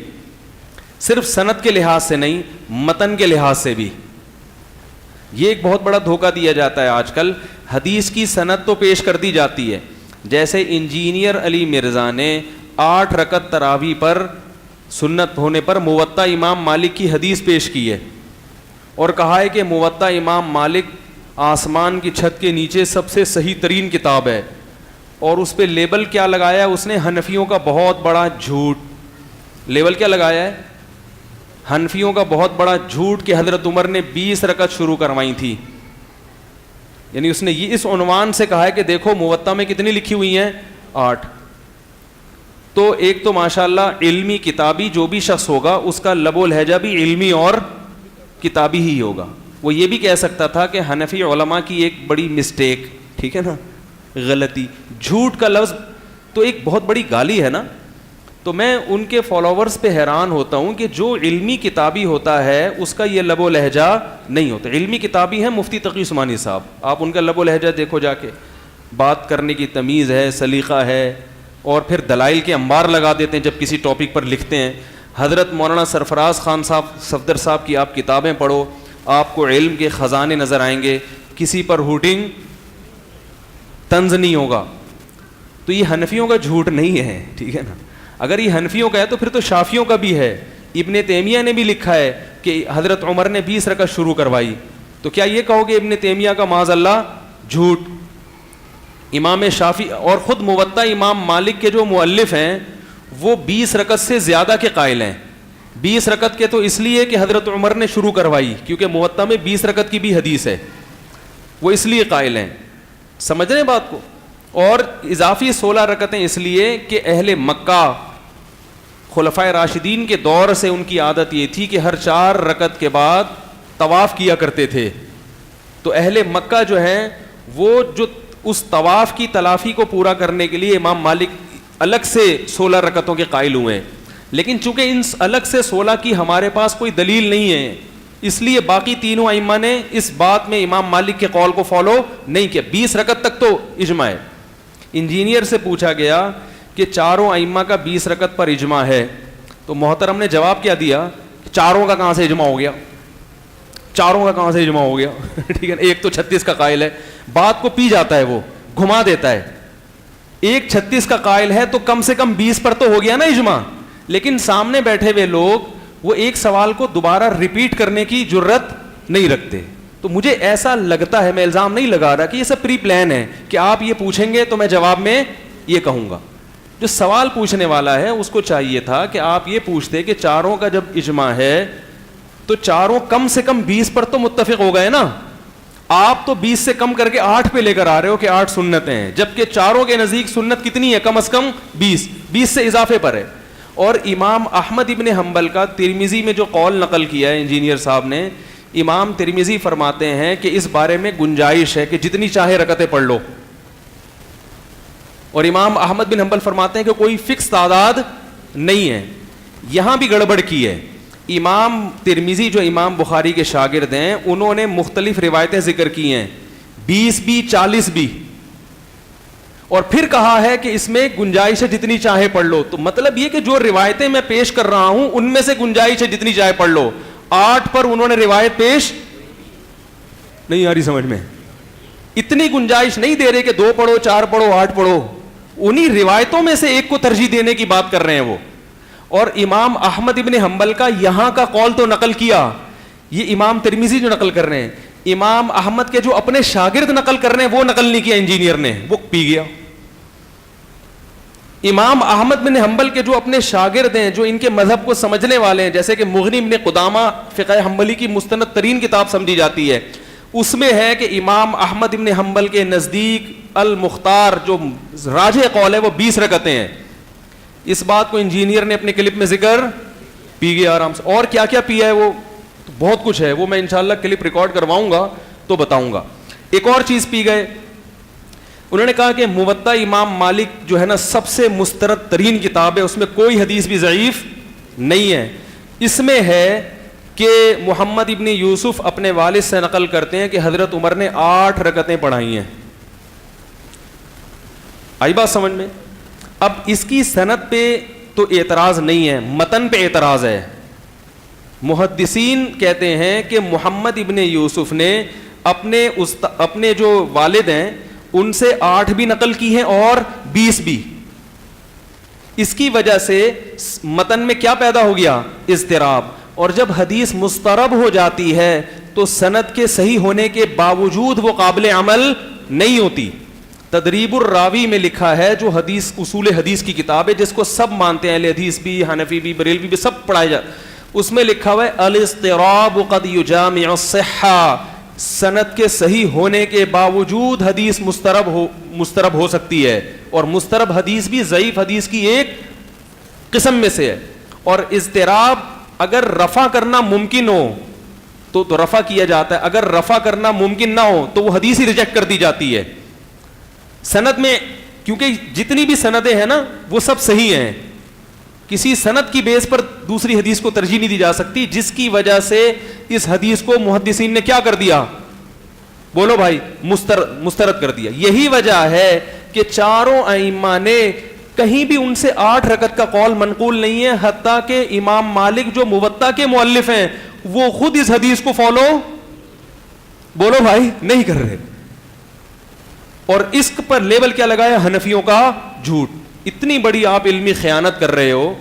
صرف سند کے لحاظ سے نہیں, متن کے لحاظ سے بھی. یہ ایک بہت بڑا دھوکہ دیا جاتا ہے آج کل. حدیث کی سند تو پیش کر دی جاتی ہے, جیسے انجینئر علی مرزا نے 8 رکعت تراویح پر سنت ہونے پر موطا امام مالک کی حدیث پیش کی ہے, اور کہا ہے کہ موطا امام مالک آسمان کی چھت کے نیچے سب سے صحیح ترین کتاب ہے, اور اس پہ لیبل کیا لگایا ہے اس نے؟ حنفیوں کا بہت بڑا جھوٹ. لیبل کیا لگایا ہے؟ حنفیوں کا بہت بڑا جھوٹ کہ حضرت عمر نے 20 رکعت شروع کروائی تھی. یعنی اس نے یہ اس عنوان سے کہا ہے کہ دیکھو موطا میں کتنی لکھی ہوئی ہیں؟ 8. تو ایک تو ماشاءاللہ علمی کتابی جو بھی شخص ہوگا اس کا لب و لہجہ بھی علمی اور کتابی ہی ہوگا. وہ یہ بھی کہہ سکتا تھا کہ حنفی علماء کی ایک بڑی مسٹیک, ٹھیک ہے نا, غلطی, جھوٹ کا لفظ تو ایک بہت بڑی گالی ہے نا. تو میں ان کے فالوورز پہ حیران ہوتا ہوں کہ جو علمی کتابی ہوتا ہے اس کا یہ لب و لہجہ نہیں ہوتا. علمی کتابی ہے مفتی تقی عثمانی صاحب, آپ ان کا لب و لہجہ دیکھو جا کے, بات کرنے کی تمیز ہے, سلیقہ ہے, اور پھر دلائل کے انبار لگا دیتے ہیں جب کسی ٹاپک پر لکھتے ہیں. حضرت مولانا سرفراز خان صاحب صفدر صاحب کی آپ کتابیں پڑھو, آپ کو علم کے خزانے نظر آئیں گے, کسی پر ہوٹنگ طنز نہیں ہوگا. تو یہ حنفیوں کا جھوٹ نہیں ہے, ٹھیک ہے نا. اگر یہ حنفیوں کا ہے تو پھر تو شافیوں کا بھی ہے. ابن تیمیہ نے بھی لکھا ہے کہ حضرت عمر نے 20 رکعت شروع کروائی, تو کیا یہ کہو گے ابن تیمیہ کا معاذ اللہ جھوٹ؟ امام شافعی اور خود موطا امام مالک کے جو مؤلف ہیں وہ 20 رکعت سے زیادہ کے قائل ہیں. 20 رکعت کے تو اس لیے کہ حضرت عمر نے شروع کروائی, کیونکہ موطا میں 20 رکعت کی بھی حدیث ہے, وہ اس لیے قائل ہیں. سمجھ رہے ہیں بات کو؟ اور اضافی 16 رکعتیں اس لیے کہ اہل مکہ خلفائے راشدین کے دور سے ان کی عادت یہ تھی کہ ہر 4 رکعت کے بعد طواف کیا کرتے تھے. تو اہل مکہ جو ہیں وہ جو اس طواف کی تلافی کو پورا کرنے کے لیے امام مالک الگ سے 16 رکعتوں کے قائل ہوئے ہیں. لیکن چونکہ ان الگ سے 16 کی ہمارے پاس کوئی دلیل نہیں ہے, اس لیے باقی تینوں ائمہ نے اس بات میں امام مالک کے قول کو فالو نہیں کیا. 20 رکعت تک تو اجماع ہے. انجینئر سے پوچھا گیا کہ چاروں ائمہ کا 20 رکعت پر اجماع ہے, تو محترم نے جواب کیا دیا, چاروں کا کہاں سے اجماع ہو گیا, چاروں کا کہاں سے اجماع ہو گیا, ٹھیک ہے. ایک تو 36 کا قائل ہے, بات کو پی جاتا ہے, وہ گھما دیتا ہے. ایک 36 کا قائل ہے تو کم سے کم 20 پر تو ہو گیا نا اجماع. لیکن سامنے بیٹھے ہوئے لوگ وہ ایک سوال کو دوبارہ ریپیٹ کرنے کی جرت نہیں رکھتے. تو مجھے ایسا لگتا ہے, میں الزام نہیں لگا رہا, کہ یہ سب پری پلان ہے کہ آپ یہ پوچھیں گے تو میں جواب میں یہ کہوں گا. جو سوال پوچھنے والا ہے اس کو چاہیے تھا کہ آپ یہ پوچھتے کہ چاروں کا جب اجماع ہے تو چاروں کم سے کم 20 پر تو متفق ہو گئے نا. آپ تو 20 سے کم کر کے 8 پہ لے کر آ رہے ہو کہ 8 سنتیں ہیں, جبکہ چاروں کے نزدیک سنت کتنی ہے؟ کم از کم 20 سے اضافے پر ہے. اور امام احمد ابن حنبل کا ترمذی میں جو قول نقل کیا ہے انجینئر صاحب نے, امام ترمذی فرماتے ہیں کہ اس بارے میں گنجائش ہے کہ جتنی چاہے رکعتیں پڑھ لو. اور امام احمد بن حنبل فرماتے ہیں کہ کوئی فکس تعداد نہیں ہے. یہاں بھی گڑبڑ کی ہے. امام ترمذی جو امام بخاری کے شاگرد ہیں انہوں نے مختلف روایتیں ذکر کی ہیں, 20 بھی 40 بھی, اور پھر کہا ہے کہ اس میں گنجائش ہے جتنی چاہے پڑھ لو. تو مطلب یہ کہ جو روایتیں میں پیش کر رہا ہوں ان میں سے گنجائش ہے جتنی چاہے پڑھ لو. 8 پر انہوں نے روایت پیش نہیں آ رہی سمجھ میں, اتنی گنجائش نہیں دے رہے کہ 2 پڑھو 4 پڑھو 8 پڑھو, انہی روایتوں میں سے ایک کو ترجیح دینے کی بات کر رہے ہیں وہ. اور امام احمد ابن حنبل کا یہاں کا قول تو نقل کیا, یہ امام ترمذی جو نقل کر رہے ہیں, امام احمد کے جو اپنے شاگرد نقل کر رہے ہیں وہ نقل نہیں کیا انجینئر نے, وہ پی گیا. امام احمد بن حنبل کے جو اپنے شاگرد ہیں, جو ان کے مذہب کو سمجھنے والے ہیں, جیسے کہ مغنی ابن قدامہ فقہ حنبلی کی مستند ترین کتاب سمجھی جاتی ہے, اس میں ہے کہ امام احمد ابن حنبل کے نزدیک المختار جو راجح قول ہے وہ 20 رکعتیں ہیں. اس بات کو انجینئر نے اپنے کلپ میں ذکر پی گیا آرام سے. اور کیا کیا پیا ہے وہ بہت کچھ ہے, وہ میں انشاءاللہ کلپ ریکارڈ کرواؤں گا تو بتاؤں گا. ایک اور چیز پی گئے, انہوں نے کہا کہ موطا امام مالک جو ہے نا سب سے مسترد ترین کتاب ہے, اس میں کوئی حدیث بھی ضعیف نہیں ہے. اس میں ہے کہ محمد ابن یوسف اپنے والد سے نقل کرتے ہیں کہ حضرت عمر نے 8 رکعتیں پڑھائی ہیں. آئی بات سمجھ میں؟ اب اس کی سند پہ تو اعتراض نہیں ہے, متن پہ اعتراض ہے. محدثین کہتے ہیں کہ محمد ابن یوسف نے اپنے جو والد ہیں ان سے 8 بھی نقل کی ہیں اور 20 بھی. اس کی وجہ سے متن میں کیا پیدا ہو گیا؟ اضطراب. اور جب حدیث مضطرب ہو جاتی ہے تو سند کے صحیح ہونے کے باوجود وہ قابل عمل نہیں ہوتی. تدریب الراوی میں لکھا ہے, جو حدیث اصول حدیث کی کتاب ہے جس کو سب مانتے ہیں, اہل حدیث بھی, حنفی بھی, بریلوی بھی, سب پڑھائے جاتے, اس میں لکھا ہوا ہے الاضطراب قد یجامع الصحہ, سند کے صحیح ہونے کے باوجود حدیث مضطرب ہو سکتی ہے. اور مضطرب حدیث بھی ضعیف حدیث کی ایک قسم میں سے ہے. اور اضطراب اگر رفع کرنا ممکن ہو تو رفع کیا جاتا ہے, اگر رفع کرنا ممکن نہ ہو تو وہ حدیث ہی ریجیکٹ کر دی جاتی ہے. سند میں کیونکہ جتنی بھی سندیں ہیں نا وہ سب صحیح ہیں, کسی سند کی بیس پر دوسری حدیث کو ترجیح نہیں دی جا سکتی, جس کی وجہ سے اس حدیث کو محدثین نے کیا کر دیا, بولو بھائی, مسترد کر دیا. یہی وجہ ہے کہ چاروں ائمہ نے کہیں بھی ان سے 8 رکعت کا قول منقول نہیں ہے, حتیٰ کہ امام مالک جو موطا کے مؤلف ہیں وہ خود اس حدیث کو فالو, بولو بھائی, نہیں کر رہے. اور اس پر لیبل کیا لگایا, حنفیوں کا جھوٹ. اتنی بڑی آپ علمی خیانت کر رہے ہو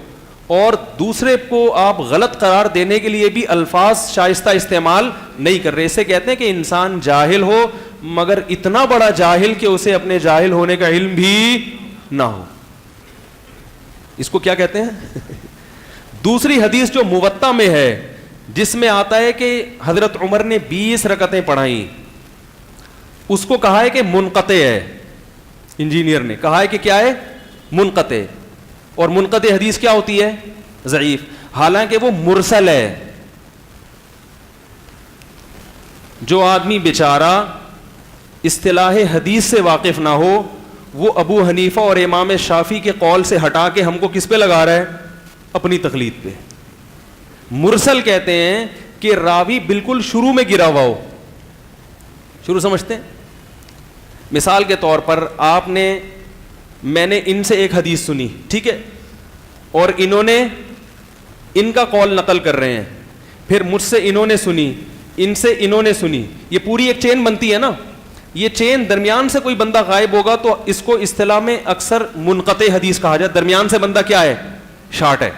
اور دوسرے کو آپ غلط قرار دینے کے لیے بھی الفاظ شائستہ استعمال نہیں کر رہے. اسے کہتے ہیں کہ انسان جاہل ہو مگر اتنا بڑا جاہل کہ اسے اپنے جاہل ہونے کا علم بھی نہ ہو. اس کو کیا کہتے ہیں؟ دوسری حدیث جو موطا میں ہے جس میں آتا ہے کہ حضرت عمر نے 20 رکعتیں پڑھائیں, اس کو کہا ہے کہ منقطع ہے. انجینئر نے کہا ہے کہ کیا ہے, منقطع. اور منقطع حدیث کیا ہوتی ہے, ضعیف, حالانکہ وہ مرسل ہے. جو آدمی بیچارہ اصطلاح حدیث سے واقف نہ ہو وہ ابو حنیفہ اور امام شافعی کے قول سے ہٹا کے ہم کو کس پہ لگا رہا ہے, اپنی تقلید پہ. مرسل کہتے ہیں کہ راوی بالکل شروع میں گرا ہوا ہو. شروع سمجھتے ہیں؟ مثال کے طور پر میں نے ان سے ایک حدیث سنی, ٹھیک ہے, اور انہوں نے ان کا قول نقل کر رہے ہیں, پھر مجھ سے انہوں نے سنی, ان سے انہوں نے سنی, یہ پوری ایک چین بنتی ہے نا. یہ چین درمیان سے کوئی بندہ غائب ہوگا تو اس کو اصطلاح میں اکثر منقطع حدیث کہا جائے. درمیان سے بندہ کیا ہے, شارٹ ہے.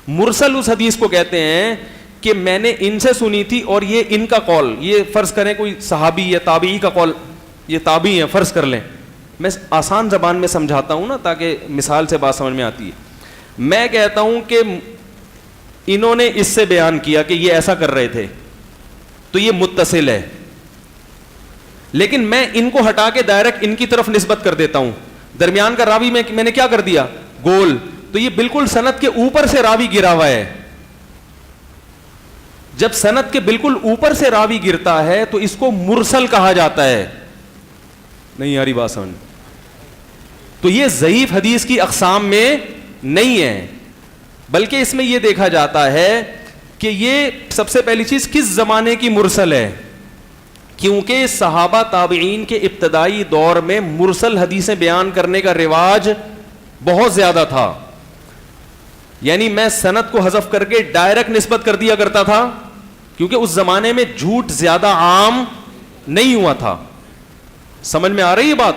مرسل اس حدیث کو کہتے ہیں کہ میں نے ان سے سنی تھی اور یہ ان کا قول, یہ فرض کریں کوئی صحابی یا تابعی کا قول, یہ تابعی ہے فرض کر لیں. میں آسان زبان میں سمجھاتا ہوں نا تاکہ مثال سے بات سمجھ میں آتی ہے. میں کہتا ہوں کہ انہوں نے اس سے بیان کیا کہ یہ ایسا کر رہے تھے تو یہ متصل ہے, لیکن میں ان کو ہٹا کے ڈائریکٹ ان کی طرف نسبت کر دیتا ہوں. درمیان کا راوی میں نے کیا کر دیا, گول, تو یہ بالکل سند کے اوپر سے راوی گرا ہوا ہے. جب سند کے بالکل اوپر سے راوی گرتا ہے تو اس کو مرسل کہا جاتا ہے. نہیں آ رہی بات سمجھ؟ تو یہ ضعیف حدیث کی اقسام میں نہیں ہے, بلکہ اس میں یہ دیکھا جاتا ہے کہ یہ سب سے پہلی چیز کس زمانے کی مرسل ہے, کیونکہ صحابہ تابعین کے ابتدائی دور میں مرسل حدیثیں بیان کرنے کا رواج بہت زیادہ تھا. یعنی میں سند کو حذف کر کے ڈائریکٹ نسبت کر دیا کرتا تھا, کیونکہ اس زمانے میں جھوٹ زیادہ عام نہیں ہوا تھا. سمجھ میں آ رہی ہے بات؟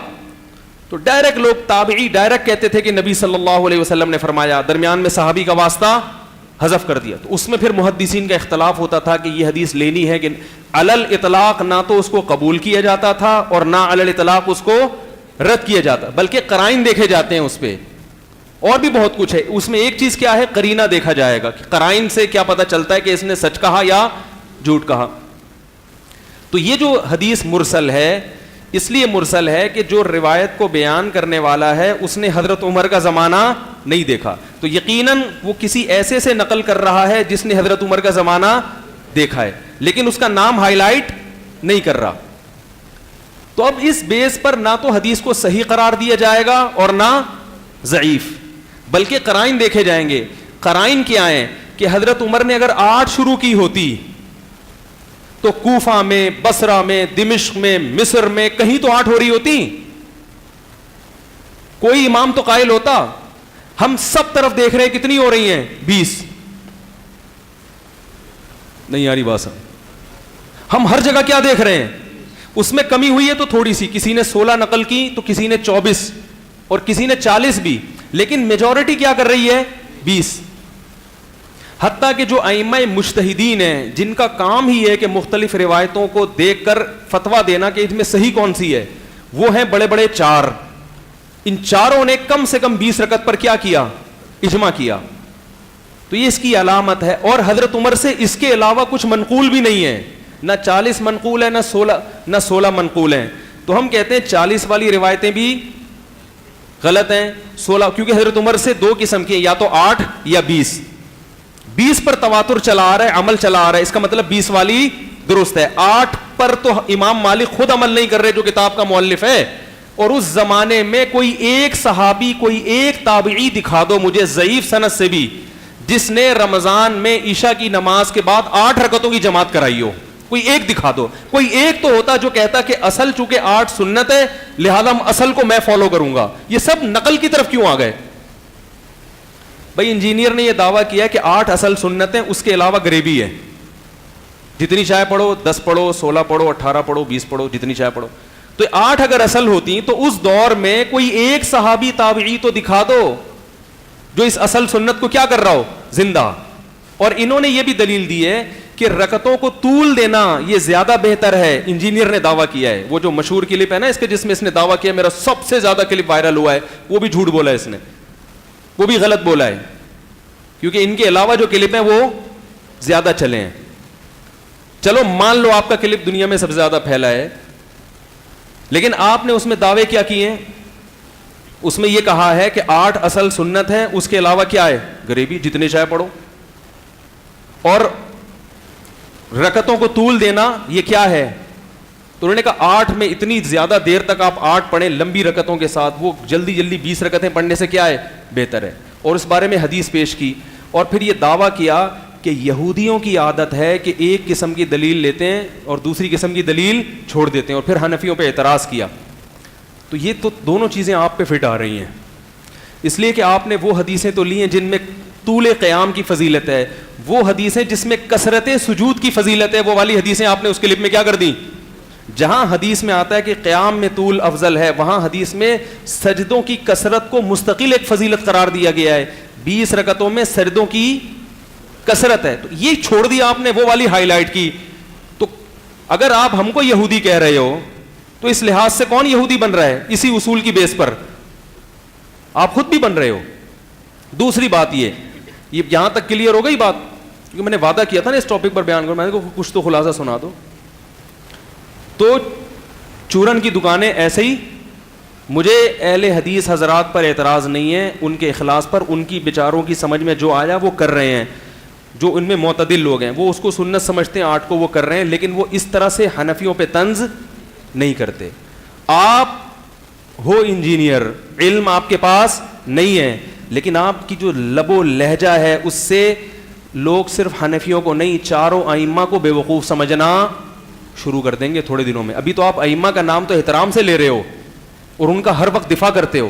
تو ڈائریکٹ لوگ تابعی ڈائریکٹ کہتے تھے کہ نبی صلی اللہ علیہ وسلم نے فرمایا, درمیان میں صحابی کا واسطہ حذف کر دیا. تو اس میں پھر محدثین کا اختلاف ہوتا تھا کہ یہ حدیث لینی ہے کہ علل اطلاق, نہ تو اس کو قبول کیا جاتا تھا اور نہ علل اطلاق اس کو رد کیا جاتا, بلکہ قرائن دیکھے جاتے ہیں اس پہ. اور بھی بہت کچھ ہے اس میں. ایک چیز کیا ہے, قرینہ دیکھا جائے گا کہ قرائن سے کیا پتہ چلتا ہے کہ اس نے سچ کہا یا جھوٹ کہا. تو یہ جو حدیث مرسل ہے اس لیے مرسل ہے کہ جو روایت کو بیان کرنے والا ہے اس نے حضرت عمر کا زمانہ نہیں دیکھا, تو یقیناً وہ کسی ایسے سے نقل کر رہا ہے جس نے حضرت عمر کا زمانہ دیکھا ہے, لیکن اس کا نام ہائی لائٹ نہیں کر رہا. تو اب اس بیس پر نہ تو حدیث کو صحیح قرار دیا جائے گا اور نہ ضعیف, بلکہ قرائن دیکھے جائیں گے. قرائن کیا ہیں کہ حضرت عمر نے اگر 8 شروع کی ہوتی تو کوفہ میں, بصرہ میں, دمشق میں, مصر میں کہیں تو 8 ہو رہی ہوتی. کوئی امام تو قائل ہوتا ہم سب طرف دیکھ رہے ہیں کتنی ہو رہی ہیں, 20. نہیں آ رہی بات, ہم ہر جگہ کیا دیکھ رہے ہیں, اس میں کمی ہوئی ہے تو تھوڑی سی, کسی نے 16 نقل کی تو کسی نے 24 اور کسی نے 40 بھی, لیکن میجورٹی کیا کر رہی ہے, 20. حتیٰ کہ جو ائمہ مجتہدین ہیں جن کا کام ہی ہے کہ مختلف روایتوں کو دیکھ کر فتویٰ دینا کہ اس میں صحیح کون سی ہے, وہ ہیں بڑے بڑے 4. ان چاروں نے کم سے کم 20 رکعت پر کیا کیا, اجماع کیا. تو یہ اس کی علامت ہے. اور حضرت عمر سے اس کے علاوہ کچھ منقول بھی نہیں ہے, نہ 40 منقول ہے نہ 16 منقول ہیں. تو ہم کہتے ہیں 40 والی روایتیں بھی غلط ہیں 16, کیونکہ حضرت عمر سے 2 قسم کے, یا تو 8 یا 20. 20 پر تواتر چلا آ رہا ہے, عمل چلا آ رہا ہے, اس کا مطلب 20 والی درست ہے. 8 پر تو امام مالک خود عمل نہیں کر رہے جو کتاب کا مؤلف ہے, اور اس زمانے میں کوئی ایک صحابی, کوئی ایک تابعی دکھا دو مجھے ضعیف سند سے بھی جس نے رمضان میں عشاء کی نماز کے بعد 8 رکعتوں کی جماعت کرائی ہو. کوئی ایک دکھا دو. کوئی ایک تو ہوتا جو کہتا کہ اصل چونکہ 8 سنت ہے لہذا اصل کو میں فالو کروں گا. یہ سب نقل کی طرف کیوں آ گئے؟ بھائی انجینئر نے یہ دعویٰ کیا کہ 8 اصل سنت ہیں, اس کے علاوہ گریبی ہے, جتنی چاہے پڑھو, 10 پڑھو, 16 پڑھو, 18 پڑھو, 20 پڑھو, جتنی چاہے پڑھو. تو 8 اگر اصل ہوتی تو اس دور میں کوئی ایک صحابی تابعی تو دکھا دو جو اس اصل سنت کو کیا کر رہا ہو, زندہ. اور انہوں نے یہ بھی دلیل دی ہے کہ رکعتوں کو طول دینا یہ زیادہ بہتر ہے. انجینئر نے دعویٰ کیا ہے, وہ جو مشہور کلپ ہے نا اس کے جس میں اس نے دعویٰ کیا میرا سب سے زیادہ کلپ وائرل ہوا ہے, وہ بھی جھوٹ بولا ہے اس نے, وہ بھی غلط بولا ہے, کیونکہ ان کے علاوہ جو کلپ ہیں وہ زیادہ چلے ہیں. چلو مان لو آپ کا کلپ دنیا میں سب سے زیادہ پھیلا ہے, لیکن آپ نے اس میں دعوے کیا کیے ہیں؟ اس میں یہ کہا ہے کہ 8 اصل سنت ہے, اس کے علاوہ کیا ہے, گریبی, جتنے چاہے پڑھو. اور رکعتوں کو طول دینا یہ کیا ہے؟ تو انہوں نے کہا 8 میں اتنی زیادہ دیر تک آپ 8 پڑھیں لمبی رکعتوں کے ساتھ, وہ جلدی جلدی 20 رکعتیں پڑھنے سے کیا ہے, بہتر ہے. اور اس بارے میں حدیث پیش کی, اور پھر یہ دعویٰ کیا کہ یہودیوں کی عادت ہے کہ ایک قسم کی دلیل لیتے ہیں اور دوسری قسم کی دلیل چھوڑ دیتے ہیں, اور پھر حنفیوں پہ اعتراض کیا. تو یہ تو دونوں چیزیں آپ پہ فٹ آ رہی ہیں, اس لیے کہ آپ نے وہ حدیثیں تو لی ہیں جن میں طول قیام کی فضیلت ہے, وہ حدیثیں جس میں کثرت سجود کی فضیلت ہے, وہ والی حدیثیں آپ نے اس کلپ میں کیا کر دیں. جہاں حدیث میں آتا ہے کہ قیام میں طول افضل ہے, وہاں حدیث میں سجدوں کی کثرت کو مستقل ایک فضیلت قرار دیا گیا ہے. 20 رکعتوں میں سجدوں کی کثرت ہے, تو یہ چھوڑ دیا آپ نے, وہ والی ہائی لائٹ کی. تو اگر آپ ہم کو یہودی کہہ رہے ہو تو اس لحاظ سے کون یہودی بن رہا ہے؟ اسی اصول کی بیس پر آپ خود بھی بن رہے ہو. دوسری بات یہ یہاں تک کلیئر ہو گئی بات, کیونکہ میں نے وعدہ کیا تھا نا اس ٹاپک پر بیان کروں, میں نے کہا کچھ تو خلاصہ سنا دو. تو چورن کی دکانیں ایسے ہی, مجھے اہل حدیث حضرات پر اعتراض نہیں ہے, ان کے اخلاص پر, ان کی بیچاروں کی سمجھ میں جو آیا وہ کر رہے ہیں, جو ان میں معتدل لوگ ہیں وہ اس کو سنت سمجھتے ہیں, 8 کو وہ کر رہے ہیں, لیکن وہ اس طرح سے حنفیوں پہ طنز نہیں کرتے. آپ ہو انجینئر, علم آپ کے پاس نہیں ہے, لیکن آپ کی جو لب و لہجہ ہے اس سے لوگ صرف حنفیوں کو نہیں, چاروں ائمہ کو بے وقوف سمجھنا شروع کر دیں گے تھوڑے دنوں میں. ابھی تو آپ ائمہ کا نام تو احترام سے لے رہے ہو اور ان کا ہر وقت دفاع کرتے ہو.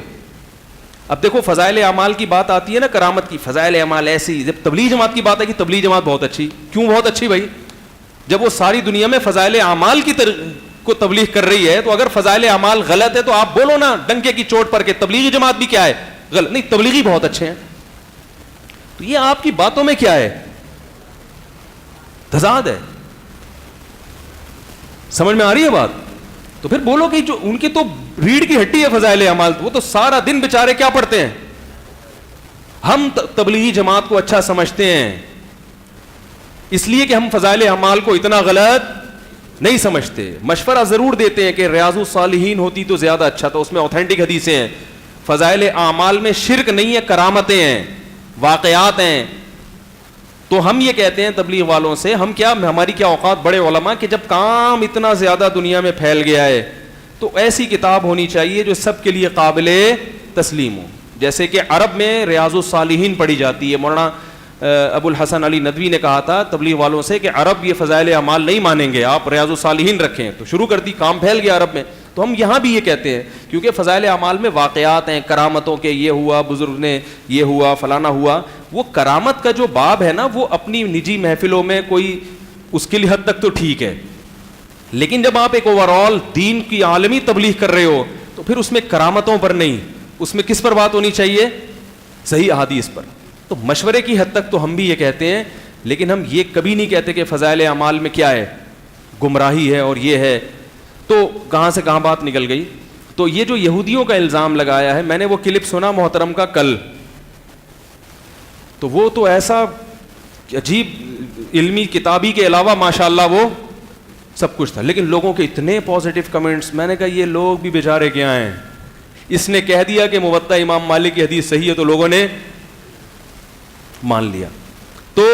اب دیکھو فضائل اعمال کی بات آتی ہے نا, کرامت کی, فضائل اعمال ایسی. جب تبلیغ جماعت کی بات ہے کہ تبلیغ جماعت بہت اچھی, کیوں بہت اچھی بھائی؟ جب وہ ساری دنیا میں فضائل اعمال کی کو تبلیغ کر رہی ہے, تو اگر فضائل اعمال غلط ہے تو آپ بولو نا ڈنکے کی چوٹ پر کہ تبلیغی جماعت بھی کیا ہے, غلط. نہیں, تبلیغی بہت اچھے ہیں. تو یہ آپ کی باتوں میں کیا ہے, تضاد ہے. سمجھ میں آ رہی ہے بات؟ تو پھر بولو کہ جو ان کی تو ریڑھ کی ہڈی ہے فضائل اعمال, وہ تو سارا دن بیچارے کیا پڑھتے ہیں. ہم تبلیغی جماعت کو اچھا سمجھتے ہیں اس لیے کہ ہم فضائل اعمال کو اتنا غلط نہیں سمجھتے. مشورہ ضرور دیتے ہیں کہ ریاض الصالحین ہوتی تو زیادہ اچھا تھا, اس میں اوتھینٹک حدیثیں ہیں. فضائل اعمال میں شرک نہیں ہے, کرامتیں ہیں, واقعات ہیں. تو ہم یہ کہتے ہیں تبلیغ والوں سے, ہم کیا, ہماری کیا اوقات بڑے علماء کہ جب کام اتنا زیادہ دنیا میں پھیل گیا ہے تو ایسی کتاب ہونی چاہیے جو سب کے لیے قابل تسلیم ہو. جیسے کہ عرب میں ریاض الصالحین پڑھی جاتی ہے. مولانا ابو الحسن علی ندوی نے کہا تھا تبلیغ والوں سے کہ عرب یہ فضائل اعمال نہیں مانیں گے, آپ ریاض الصالحین رکھیں. تو شروع کر دی, کام پھیل گیا عرب میں. تو ہم یہاں بھی یہ کہتے ہیں کیونکہ فضائل اعمال میں واقعات ہیں, کرامتوں کے, یہ ہوا, بزرگ نے یہ ہوا, فلانا ہوا. وہ کرامت کا جو باب ہے نا وہ اپنی نجی محفلوں میں کوئی اس کے لیے حد تک تو ٹھیک ہے, لیکن جب آپ ایک اوور آل دین کی عالمی تبلیغ کر رہے ہو تو پھر اس میں کرامتوں پر نہیں, اس میں کس پر بات ہونی چاہیے, صحیح احادیث پر. تو مشورے کی حد تک تو ہم بھی یہ کہتے ہیں, لیکن ہم یہ کبھی نہیں کہتے کہ فضائل اعمال میں کیا ہے, گمراہی ہے اور یہ ہے. تو کہاں سے کہاں بات نکل گئی. تو یہ جو یہودیوں کا الزام لگایا ہے, میں نے وہ کلپ سنا محترم کا کل, تو وہ تو ایسا عجیب علمی کتابی کے علاوہ ماشاءاللہ وہ سب کچھ تھا, لیکن لوگوں کے اتنے پازیٹیو کمنٹس, میں نے کہا یہ لوگ بھی بیچارے کیا ہیں, اس نے کہہ دیا کہ موطا امام مالک کی حدیث صحیح ہے تو لوگوں نے مان لیا. تو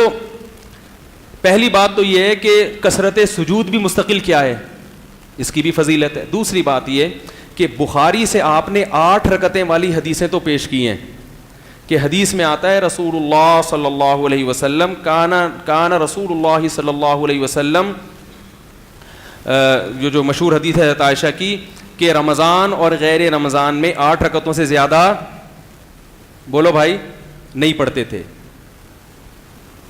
پہلی بات تو یہ ہے کہ کثرت سجود بھی مستقل کیا ہے, اس کی بھی فضیلت ہے. دوسری بات یہ کہ بخاری سے آپ نے 8 رکعتیں والی حدیثیں تو پیش کی ہیں کہ حدیث میں آتا ہے رسول اللہ صلی اللہ علیہ وسلم کان رسول اللہ صلی اللہ علیہ وسلم, جو مشہور حدیث ہے حضرت عائشہ کی کہ رمضان اور غیر رمضان میں 8 رکعتوں سے زیادہ بولو بھائی نہیں پڑھتے تھے.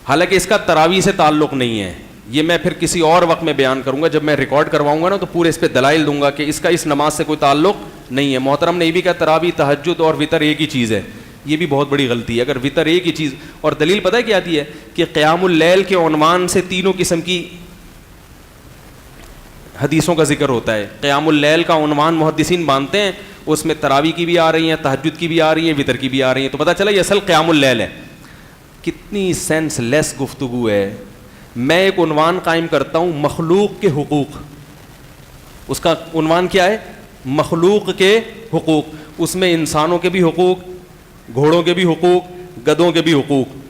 حالانکہ اس کا تراویح سے تعلق نہیں ہے, یہ میں پھر کسی اور وقت میں بیان کروں گا, جب میں ریکارڈ کرواؤں گا نا تو پورے اس پہ دلائل دوں گا کہ اس کا اس نماز سے کوئی تعلق نہیں ہے. محترم نے یہ بھی کہا تراویح تہجد اور وطر ایک ہی چیز ہے, یہ بھی بہت بڑی غلطی ہے. اگر وطر ایک ہی چیز, اور دلیل پتہ ہے کیا آتی ہے کہ قیام اللیل کے عنوان سے تینوں قسم کی حدیثوں کا ذکر ہوتا ہے. قیام اللیل کا عنوان محدثین مانتے ہیں, اس میں تراویح کی بھی آ رہی ہیں, تہجد کی بھی آ رہی ہیں, وطر کی بھی آ رہی ہیں, تو پتہ چلا یہ اصل قیام اللیل ہے. کتنی سینس لیس گفتگو ہے. میں ایک عنوان قائم کرتا ہوں مخلوق کے حقوق, اس کا عنوان کیا ہے مخلوق کے حقوق, اس میں انسانوں کے بھی حقوق, گھوڑوں کے بھی حقوق, گدھوں کے بھی حقوق.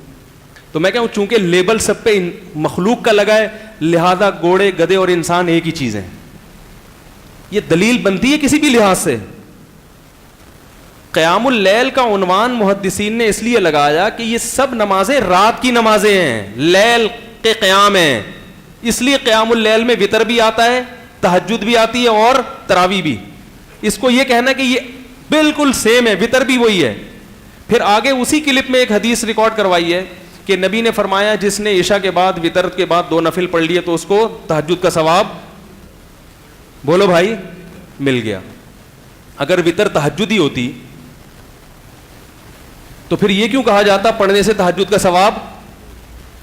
تو میں کہوں چونکہ لیبل سب پہ مخلوق کا لگا ہے لہذا گھوڑے گدھے اور انسان ایک ہی چیز ہیں. یہ دلیل بنتی ہے کسی بھی لحاظ سے. قیام اللیل کا عنوان محدثین نے اس لیے لگایا کہ یہ سب نمازیں رات کی نمازیں ہیں, لیل کے قیام ہیں, اس لیے قیام اللیل میں وطر بھی آتا ہے, تہجد بھی آتی ہے اور تراویح بھی. اس کو یہ کہنا کہ یہ بالکل سیم ہے, وطر بھی وہی ہے. پھر آگے اسی کلپ میں ایک حدیث ریکارڈ کروائی ہے کہ نبی نے فرمایا جس نے عشاء کے بعد وطر کے بعد 2 نفل پڑھ لیے تو اس کو تہجد کا ثواب بولو بھائی مل گیا. اگر وطر تہجد ہی ہوتی تو پھر یہ کیوں کہا جاتا پڑھنے سے تہجد کا ثواب؟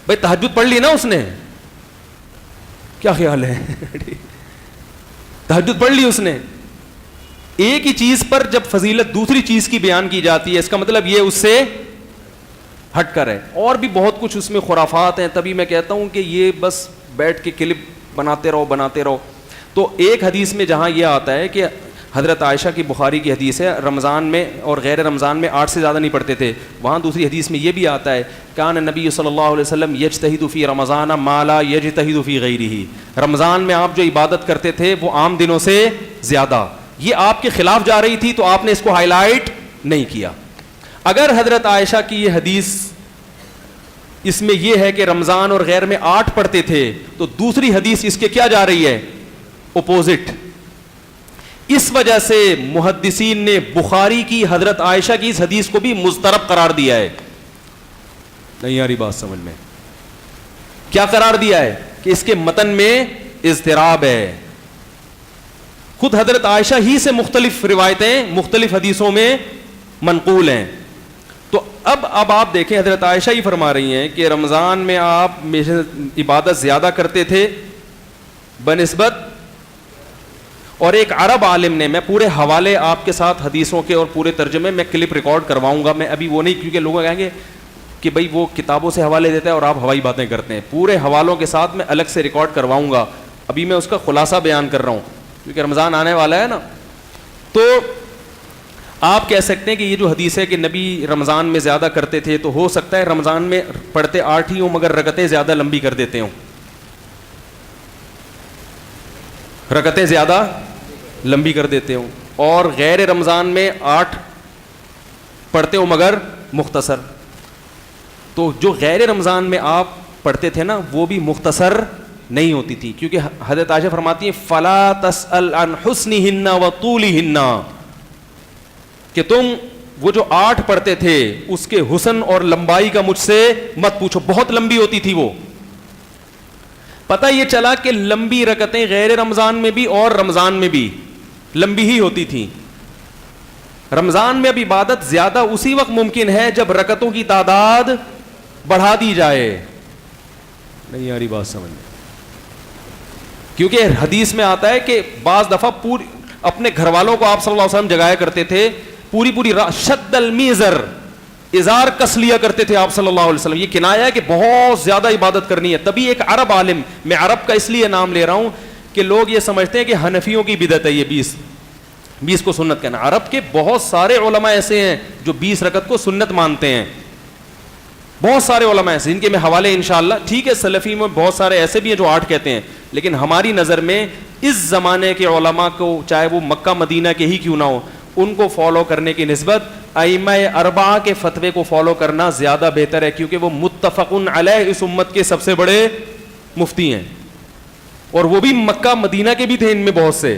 بھائی تہجد پڑھ لی نا اس نے, کیا خیال ہے تہجد پڑھ لی اس نے. ایک ہی چیز پر جب فضیلت دوسری چیز کی بیان کی جاتی ہے اس کا مطلب یہ اس سے ہٹ کر ہے. اور بھی بہت کچھ اس میں خرافات ہیں, تبھی میں کہتا ہوں کہ یہ بس بیٹھ کے کلپ بناتے رہو. تو ایک حدیث میں جہاں یہ آتا ہے کہ حضرت عائشہ کی بخاری کی حدیث ہے رمضان میں اور غیر رمضان میں 8 سے زیادہ نہیں پڑھتے تھے, وہاں دوسری حدیث میں یہ بھی آتا ہے کان نبی صلی اللہ علیہ وسلم یجتہد فی رمضان ما لا یجتہد فی غیرہ, رمضان میں آپ جو عبادت کرتے تھے وہ عام دنوں سے زیادہ. یہ آپ کے خلاف جا رہی تھی تو آپ نے اس کو ہائی لائٹ نہیں کیا. اگر حضرت عائشہ کی یہ حدیث اس میں یہ ہے کہ رمضان اور غیر میں 8 پڑھتے تھے تو دوسری حدیث اس کے کیا جا رہی ہے اپوزٹ. اس وجہ سے محدثین نے بخاری کی حضرت عائشہ کی اس حدیث کو بھی مضطرب قرار دیا ہے. نہیں آ رہی بات سمجھ میں؟ کیا قرار دیا ہے کہ اس کے متن میں اضطراب ہے. خود حضرت عائشہ ہی سے مختلف روایتیں مختلف حدیثوں میں منقول ہیں. تو اب آپ دیکھیں حضرت عائشہ ہی فرما رہی ہیں کہ رمضان میں آپ عبادت زیادہ کرتے تھے بنسبت, اور ایک عرب عالم نے, میں پورے حوالے آپ کے ساتھ حدیثوں کے اور پورے ترجمے میں کلپ ریکارڈ کرواؤں گا, میں ابھی وہ نہیں, کیونکہ لوگ کہیں گے کہ بھائی وہ کتابوں سے حوالے دیتا ہے اور آپ ہوائی باتیں کرتے ہیں. پورے حوالوں کے ساتھ میں الگ سے ریکارڈ کرواؤں گا, ابھی میں اس کا خلاصہ بیان کر رہا ہوں کیونکہ رمضان آنے والا ہے نا. تو آپ کہہ سکتے ہیں کہ یہ جو حدیث ہے کہ نبی رمضان میں زیادہ کرتے تھے, تو ہو سکتا ہے رمضان میں پڑھتے 8 ہی ہوں مگر رکعتیں زیادہ لمبی کر دیتے ہوں, رکعتیں زیادہ لمبی کر دیتے ہوں, اور غیر رمضان میں 8 پڑھتے ہوں مگر مختصر. تو جو غیر رمضان میں آپ پڑھتے تھے نا وہ بھی مختصر نہیں ہوتی تھی, کیونکہ حضرت عائشہ فرماتی ہیں فلا تسأل عن حسنہن وطولہن, کہ تم وہ جو 8 پڑھتے تھے اس کے حسن اور لمبائی کا مجھ سے مت پوچھو, بہت لمبی ہوتی تھی وہ. پتہ یہ چلا کہ لمبی رکعتیں غیر رمضان میں بھی اور رمضان میں بھی لمبی ہی ہوتی تھیں. رمضان میں اب عبادت زیادہ اسی وقت ممکن ہے جب رکعتوں کی تعداد بڑھا دی جائے. نہیں آ رہی بات سمجھ میں؟ کیونکہ حدیث میں آتا ہے کہ بعض دفعہ اپنے گھر والوں کو آپ صلی اللہ علیہ وسلم جگایا کرتے تھے, پوری رات شد المیزر, ازار کس لیا کرتے تھے آپ صلی اللہ علیہ وسلم. یہ کنایا ہے کہ بہت زیادہ عبادت کرنی ہے. تبھی ایک عرب عالم, میں عرب کا اس لیے نام لے رہا ہوں کہ لوگ یہ سمجھتے ہیں کہ حنفیوں کی بدعت ہے یہ 20, 20 کو سنت کہنا. عرب کے بہت سارے علماء ایسے ہیں جو 20 رکعت کو سنت مانتے ہیں, بہت سارے علماء ایسے, ان کے میں حوالے انشاءاللہ. ٹھیک ہے, سلفی میں بہت سارے ایسے بھی ہیں جو 8 کہتے ہیں, لیکن ہماری نظر میں اس زمانے کے علماء کو, چاہے وہ مکہ مدینہ کے ہی کیوں نہ ہو, ان کو فالو کرنے کی نسبت ائمہ اربعہ کے فتوے کو فالو کرنا زیادہ بہتر ہے, کیونکہ وہ متفقن علیہ اس امت کے سب سے بڑے مفتی ہیں, اور وہ بھی مکہ مدینہ کے بھی تھے. ان میں بہت سے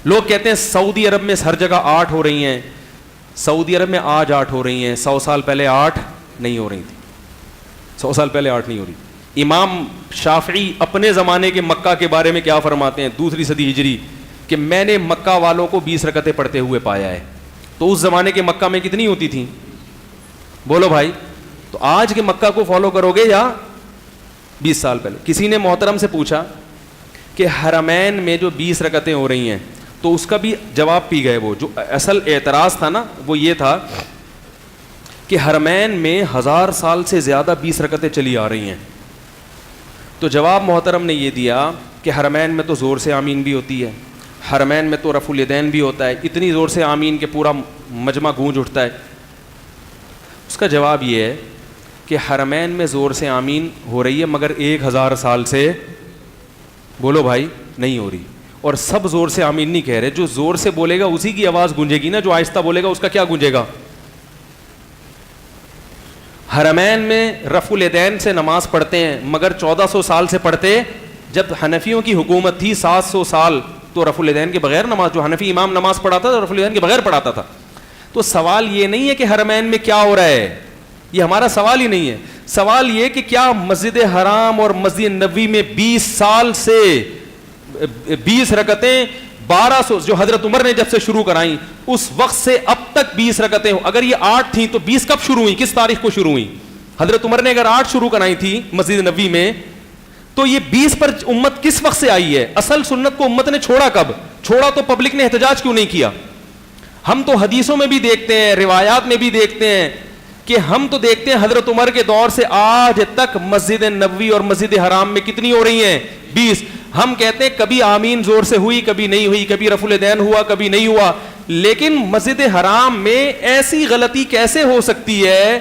لوگ کہتے ہیں سعودی عرب میں ہر جگہ 8 ہو رہی ہیں, سعودی عرب میں آج 8 ہو رہی ہیں, 100 سال پہلے 8 نہیں ہو رہی تھی, 100 سال پہلے 8 نہیں ہو رہی. امام شافعی اپنے زمانے کے مکہ کے بارے میں کیا فرماتے ہیں, 2 صدی ہجری, کہ میں نے مکہ والوں کو 20 رکعتیں پڑھتے ہوئے پایا ہے. تو اس زمانے کے مکہ میں کتنی ہوتی تھیں, بولو بھائی؟ تو آج کے مکہ کو فالو کرو گے یا 20 سال پہلے؟ کسی نے محترم سے پوچھا کہ حرمین میں جو 20 رکعتیں ہو رہی ہیں, تو اس کا بھی جواب پی گئے. وہ جو اصل اعتراض تھا نا, وہ یہ تھا کہ حرمین میں 1000 سال سے زیادہ 20 رکعتیں چلی آ رہی ہیں. تو جواب محترم نے یہ دیا کہ حرمین میں تو زور سے آمین بھی ہوتی ہے, حرمین میں تو رفع الیدین بھی ہوتا ہے, اتنی زور سے آمین کہ پورا مجمع گونج اٹھتا ہے. اس کا جواب یہ ہے کہ حرمین میں زور سے آمین ہو رہی ہے, مگر 1000 سال سے, بولو بھائی, نہیں ہو رہی. اور سب زور سے آمین نہیں کہہ رہے, جو زور سے بولے گا اسی کی آواز گونجے گی نا, جو آہستہ بولے گا اس کا کیا گونجے گا. حرمین میں رفع الیدین سے نماز پڑھتے ہیں, مگر 1400 سال سے پڑھتے. جب حنفیوں کی حکومت تھی 700 سال, تو رفع الیدین کے بغیر نماز, جو حنفی امام نماز پڑھاتا تھا رفع الیدین کے بغیر پڑھاتا تھا. تو سوال یہ نہیں ہے کہ حرمین میں کیا ہو رہا ہے, یہ ہمارا سوال ہی نہیں ہے. سوال یہ کہ کیا مسجد حرام اور مسجد نبوی میں 20 سال سے 20 رکعتیں 1200 جو حضرت عمر نے جب سے شروع کرائیں اس وقت سے اب تک 20 رکعتیں, اگر یہ 8 تھیں تو 20 کب شروع ہوئی, کس تاریخ کو شروع ہوئی؟ حضرت عمر نے اگر 8 شروع کرائی تھی مسجد نبوی میں, تو یہ 20 پر امت کس وقت سے آئی ہے؟ اصل سنت کو امت نے چھوڑا کب؟ چھوڑا تو پبلک نے احتجاج کیوں نہیں کیا؟ ہم تو حدیثوں میں بھی دیکھتے ہیں, روایات میں بھی دیکھتے ہیں کہ ہم تو دیکھتے ہیں حضرت عمر کے دور سے آج تک مسجد نبوی اور مسجد حرام میں کتنی ہو رہی ہیں؟ 20. ہم کہتے ہیں کبھی آمین زور سے ہوئی, کبھی نہیں ہوئی, کبھی رفع الیدین ہوا, کبھی نہیں ہوا. لیکن مسجد حرام میں ایسی غلطی کیسے ہو سکتی ہے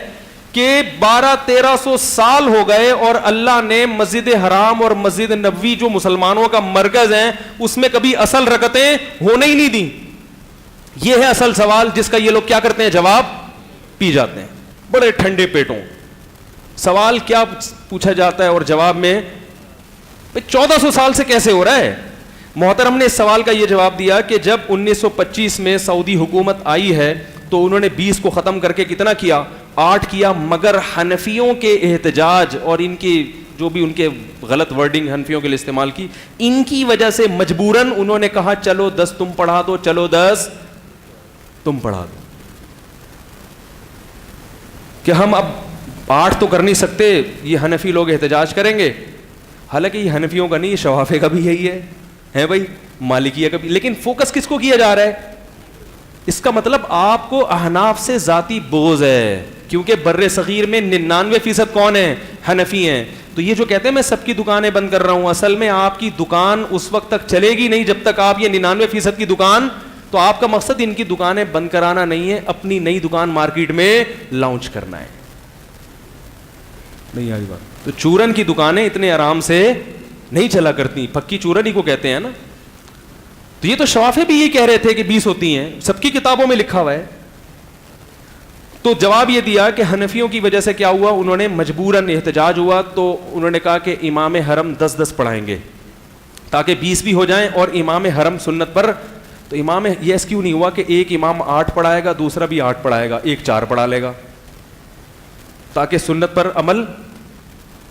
کہ 1200-1300 سال ہو گئے اور اللہ نے مسجد حرام اور مسجد نبوی جو مسلمانوں کا مرکز ہیں اس میں کبھی اصل رکعتیں ہونے ہی نہیں دیں؟ یہ ہے اصل سوال جس کا یہ لوگ کیا کرتے ہیں, جواب پی جاتے ہیں بڑے ٹھنڈے پیٹوں. سوال کیا پوچھا جاتا ہے اور جواب میں 1400 سال سے کیسے ہو رہا ہے. محترم نے اس سوال کا یہ جواب دیا کہ جب 1925 میں سعودی حکومت آئی ہے تو انہوں نے 20 کو ختم کر کے کتنا کیا, 8 کیا, مگر حنفیوں کے احتجاج اور ان کی جو بھی ان کے غلط ورڈنگ حنفیوں کے لیے استعمال کی, ان کی وجہ سے مجبوراً انہوں نے کہا چلو 10 تم پڑھا دو, چلو 10 تم پڑھا دو, کہ ہم اب 8 تو کر نہیں سکتے, یہ حنفی لوگ احتجاج کریں گے. حالانکہ یہ حنفیوں کا نہیں, یہ شوافے کا بھی یہی ہے بھائی, مالکیہ کا بھی. لیکن فوکس کس کو کیا جا رہا ہے؟ اس کا مطلب آپ کو احناف سے ذاتی بغض ہے, کیونکہ بر صغیر میں 99% کون ہیں؟ حنفی ہیں. تو یہ جو کہتے ہیں میں سب کی دکانیں بند کر رہا ہوں, اصل میں آپ کی دکان اس وقت تک چلے گی نہیں جب تک آپ یہ 99% کی دکان, تو آپ کا مقصد ان کی دکانیں بند کرانا نہیں ہے, اپنی نئی دکان مارکیٹ میں لانچ کرنا ہے. نہیں آئی بات؟ تو چورن کی دکانیں اتنے آرام سے نہیں چلا کرتی, پکی چورن ہی کو کہتے ہیں نا. تو یہ تو شوافے بھی یہ کہہ رہے تھے کہ 20 ہوتی ہیں, سب کی کتابوں میں لکھا ہوا ہے. تو جواب یہ دیا کہ حنفیوں کی وجہ سے کیا ہوا, انہوں نے مجبوراً احتجاج ہوا, تو انہوں نے کہا کہ امام حرم 10-10 پڑھائیں گے تاکہ 20 بھی ہو جائیں, اور امام حرم سنت پر. تو امام یہ ایس کیوں نہیں ہوا کہ ایک امام 8 پڑھائے گا, دوسرا بھی 8 پڑھائے گا, ایک 4 پڑھا لے گا, تاکہ سنت پر عمل,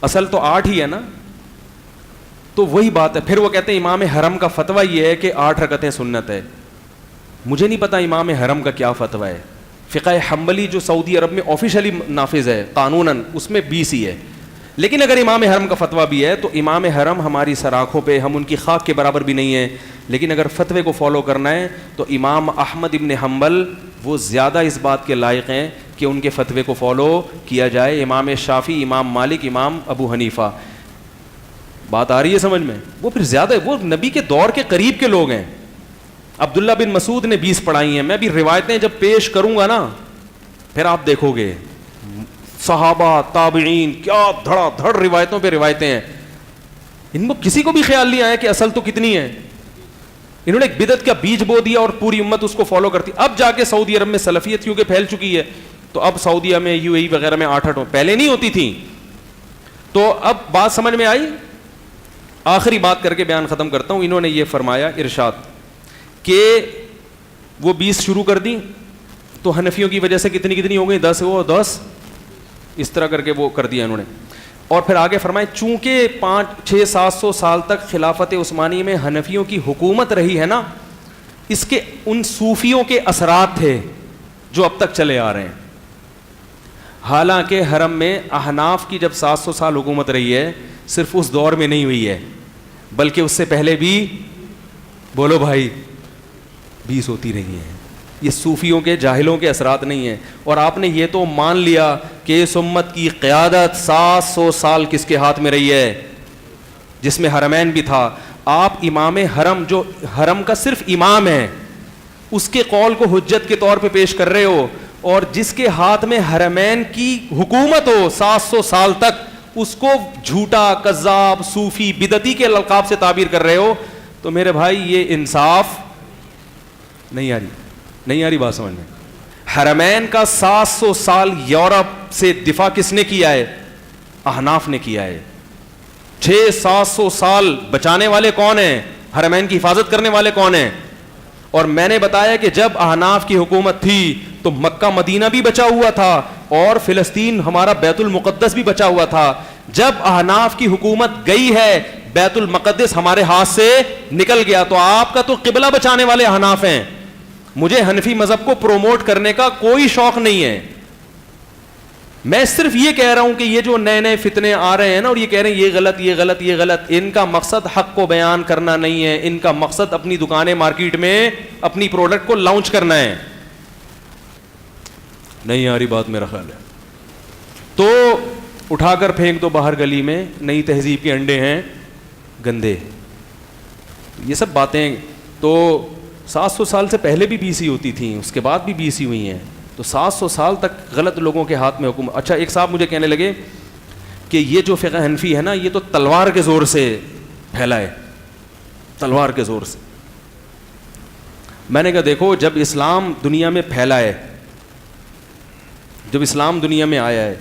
اصل تو 8 ہی ہے نا. تو وہی بات ہے. پھر وہ کہتے ہیں امام حرم کا فتویٰ یہ ہے کہ 8 رکعتیں سنت ہے. مجھے نہیں پتا امام حرم کا کیا فتویٰ ہے. فقہ حنبلی جو سعودی عرب میں آفیشلی نافذ ہے قانوناً, اس میں 20 ہی ہے. لیکن اگر امام حرم کا فتویٰ بھی ہے تو امام حرم ہماری سر آنکھوں پہ, ہم ان کی خاک کے برابر بھی نہیں ہیں. لیکن اگر فتوے کو فالو کرنا ہے تو امام احمد ابن حنبل وہ زیادہ اس بات کے لائق ہیں کہ ان کے فتوے کو فالو کیا جائے. امام شافعی, امام مالک, امام ابو حنیفہ. بات آ رہی ہے سمجھ میں؟ وہ پھر زیادہ, وہ نبی کے دور کے قریب کے لوگ ہیں, عبداللہ بن مسعود نے 20 پڑھائی ہیں. میں بھی روایتیں جب پیش کروں گا نا پھر آپ دیکھو گے صحابہ تابعین کیا دھڑا دھڑ روایتوں پہ روایتیں ہیں. ان کو کسی کو بھی خیال نہیں آیا کہ اصل تو کتنی ہے. انہوں نے ایک بدعت کا بیج بو دیا اور پوری امت اس کو فالو کرتی. اب جا کے سعودی عرب میں سلفیت کیونکہ پھیل چکی ہے تو اب سعودیہ میں UAE وغیرہ میں 8 پہلے نہیں ہوتی تھیں. تو اب بات سمجھ میں آئی. آخری بات کر کے بیان ختم کرتا ہوں. انہوں نے یہ فرمایا ارشاد کہ وہ 20 شروع کر دیں تو حنفیوں کی وجہ سے کتنی ہو گئی 10 وہ 10 اس طرح کر کے وہ کر دیا انہوں نے. اور پھر آگے فرمائے چونکہ 500-600-700 سال تک خلافت عثمانی میں حنفیوں کی حکومت رہی ہے نا, اس کے ان صوفیوں کے اثرات تھے جو اب تک چلے آ رہے ہیں. حالانکہ حرم میں احناف کی جب 700 سال حکومت رہی ہے صرف اس دور میں نہیں ہوئی ہے بلکہ اس سے پہلے بھی بولو بھائی 20 ہوتی رہی ہیں. یہ صوفیوں کے جاہلوں کے اثرات نہیں ہیں. اور آپ نے یہ تو مان لیا کہ اس امت کی قیادت 700 سال کس کے ہاتھ میں رہی ہے, جس میں حرمین بھی تھا. آپ امام حرم جو حرم کا صرف امام ہے اس کے قول کو حجت کے طور پہ پیش کر رہے ہو, اور جس کے ہاتھ میں حرمین کی حکومت ہو 700 سال تک اس کو جھوٹا کذاب صوفی بدعتی کے القاب سے تعبیر کر رہے ہو. تو میرے بھائی یہ انصاف نہیں آ رہی بات سمجھ میں. حرمین کا 700 سال یورپ سے دفاع کس نے کیا ہے؟ احناف نے کیا ہے. 600-700 سال بچانے والے کون ہیں؟ حرمین کی حفاظت کرنے والے کون ہیں؟ اور میں نے بتایا کہ جب احناف کی حکومت تھی تو مکہ مدینہ بھی بچا ہوا تھا اور فلسطین ہمارا بیت المقدس بھی بچا ہوا تھا. جب احناف کی حکومت گئی ہے بیت المقدس ہمارے ہاتھ سے نکل گیا. تو آپ کا تو قبلہ بچانے والے احناف ہیں. مجھے حنفی مذہب کو پروموٹ کرنے کا کوئی شوق نہیں ہے. میں صرف یہ کہہ رہا ہوں کہ یہ جو نئے فتنے آ رہے ہیں نا اور یہ کہہ رہے ہیں یہ غلط, ان کا مقصد حق کو بیان کرنا نہیں ہے. ان کا مقصد اپنی دکانیں مارکیٹ میں اپنی پروڈکٹ کو لانچ کرنا ہے. نہیں آ رہی بات میرا خیال ہے. تو اٹھا کر پھینک دو باہر گلی میں, نئی تہذیب کے انڈے ہیں گندے. یہ سب باتیں تو 700 سال سے پہلے بھی 20 ہی ہوتی تھیں, اس کے بعد بھی 20 ہی ہوئی ہیں. تو 700 سال تک غلط لوگوں کے ہاتھ میں حکومت. اچھا ایک صاحب مجھے کہنے لگے کہ یہ جو فقہ حنفی ہے نا یہ تو تلوار کے زور سے پھیلا ہے, تلوار کے زور سے. میں نے کہا دیکھو جب اسلام دنیا میں پھیلا ہے, جب اسلام دنیا میں آیا ہے